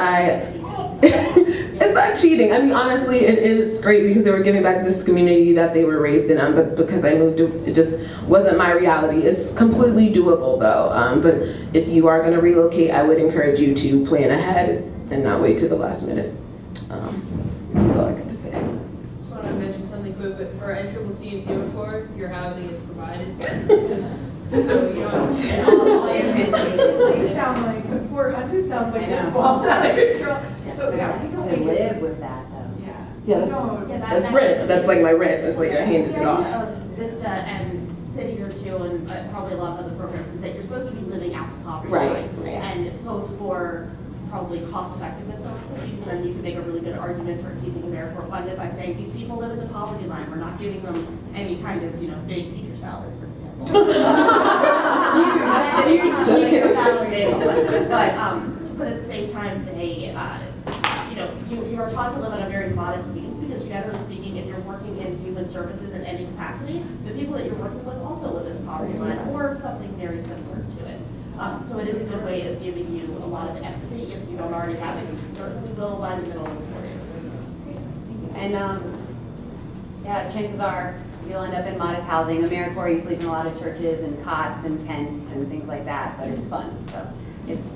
it's not cheating. I mean, honestly, it is great because they were giving back this community that they were raised in, but because I moved, it just wasn't my reality. It's completely doable though, but if you are gonna relocate, I would encourage you to plan ahead and not wait to the last minute. That's all I got to say. I want to mention something quick, but for NCCC and PIMA, your housing is provided. So you don't They sound like, 400 sounds like they're well out of control. So, To live with that though. Yeah, that's rent. That's like my rent. That's like I handed it off. Vista and City or two to, and probably a lot of other programs, is that you're supposed to be living at the poverty Right, line. right. And both for probably cost effectiveness purposes, because then you can make a really good argument for keeping AmeriCorps funded by saying these people live in the poverty line, we're not giving them any kind of, big teacher salary, for example. But at the same time, they, you are taught to live on a very modest means, because generally speaking, if you're working in human services in any capacity, the people that you're working with also live in the poverty line or something very similar to it. So it is a good way of giving you a lot of empathy. If you don't already have it, you certainly will by the middle of the career. And yeah, chances are you'll end up in modest housing. AmeriCorps, you sleep in a lot of churches and cots and tents and things like that, but it's fun. So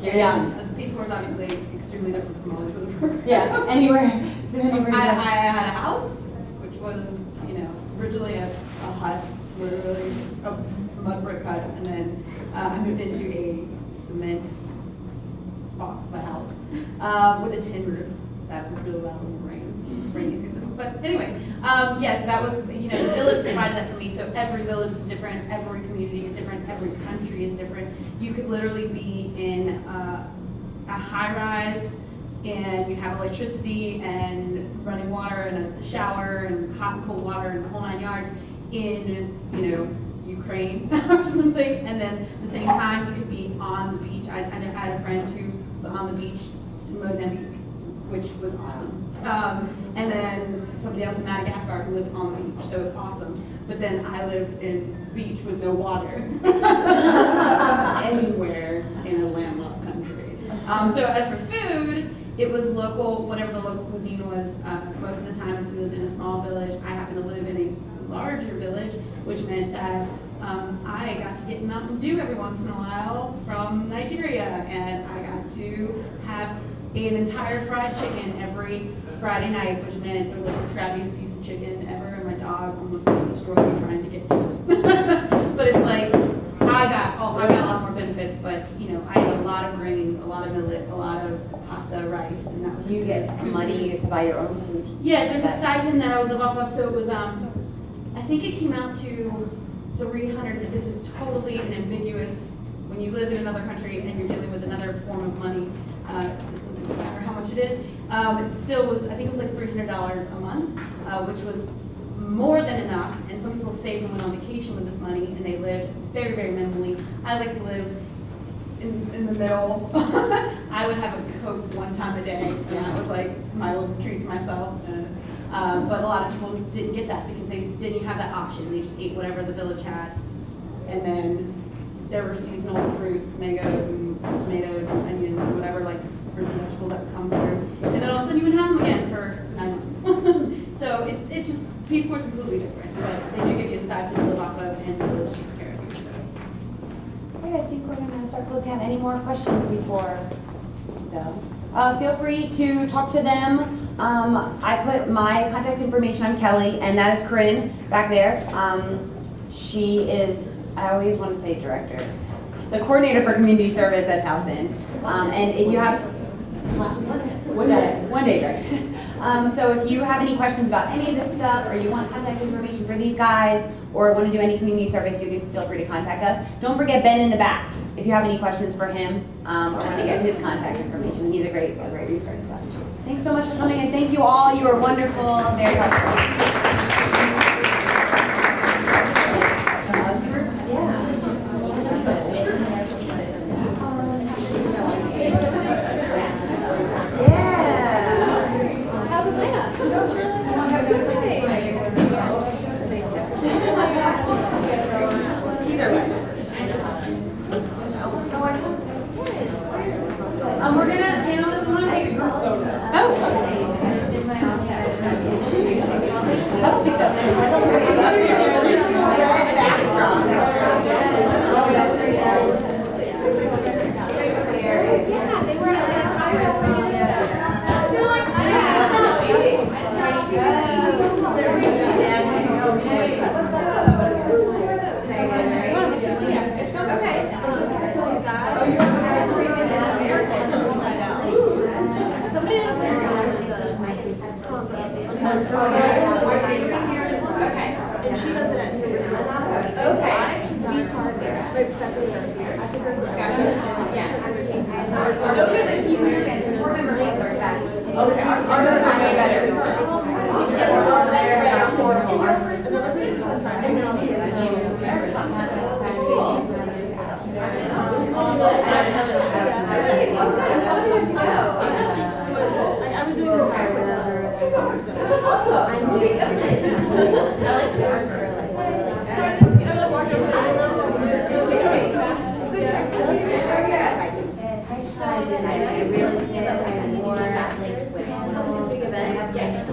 you're young. Peace Corps is obviously extremely different from all these other programs. Yeah, anywhere. Depending where you I go. had a house, which was, originally a hut, literally a mud brick hut, and then I moved into a cement box, my house, with a tin roof. That was really loud when it rains, rainy season. But anyway, yes, that was, the village provided that for me. So every village was different, every community is different, every country is different. You could literally be in a high rise, and you have electricity and running water and a shower and hot and cold water and the whole 9 yards in, Ukraine or something. And then at the same time, you could be on the beach. I had a friend who was on the beach in Mozambique, which was awesome. And then somebody else in Madagascar who lived on the beach, so it's awesome. But then I lived in beach with no water anywhere in a landlocked country. So as for food, it was local, whatever the local cuisine was. Most of the time, if we lived in a small village, I happened to live in a larger village, which meant that I got to get Mountain Dew every once in a while from Nigeria, and I got to have an entire fried chicken every Friday night, which meant it was like the scrappiest piece of chicken ever, and my dog almost destroyed me trying to get to it. But it's like, I got a lot more benefits, but I ate a lot of grains, a lot of millet, a lot of pasta, rice, and that was. Do you get money to buy your own food? Yeah, there's a stipend that I would live off of, so it was, I think it came out to 300, this is totally an ambiguous, when you live in another country and you're dealing with another form of money, it doesn't matter how much it is, it still was, I think it was like $300 a month, which was more than enough, and some people saved and went on vacation with this money, and they lived very, very minimally. I like to live in the middle. I would have a Coke one time a day, and that was like my little treat to myself. But a lot of people didn't get that because they didn't have that option. They just ate whatever the village had, and then there were seasonal fruits, mangoes and tomatoes and onions and whatever, like fruits and vegetables that would come through, and then all of a sudden you would have them again for 9 months. So it's just, Peace Corps is completely different, but they do give you a stipend to live off of, and the village takes care of you. So. Okay, I think we're gonna start closing out. Any more questions before we go? Feel free to talk to them. I put my contact information on Kelly, and that is Corinne back there. She is, I always want to say director, the coordinator for community service at Towson. And if you have, one day, director. So if you have any questions about any of this stuff, or you want contact information for these guys, or want to do any community service, you can feel free to contact us. Don't forget Ben in the back. If you have any questions for him, or want to get his contact information, he's a great resource. Thanks so much for coming, and thank you all. You are wonderful, very helpful. We're gonna handle this one. Okay, ours are way better. Yes.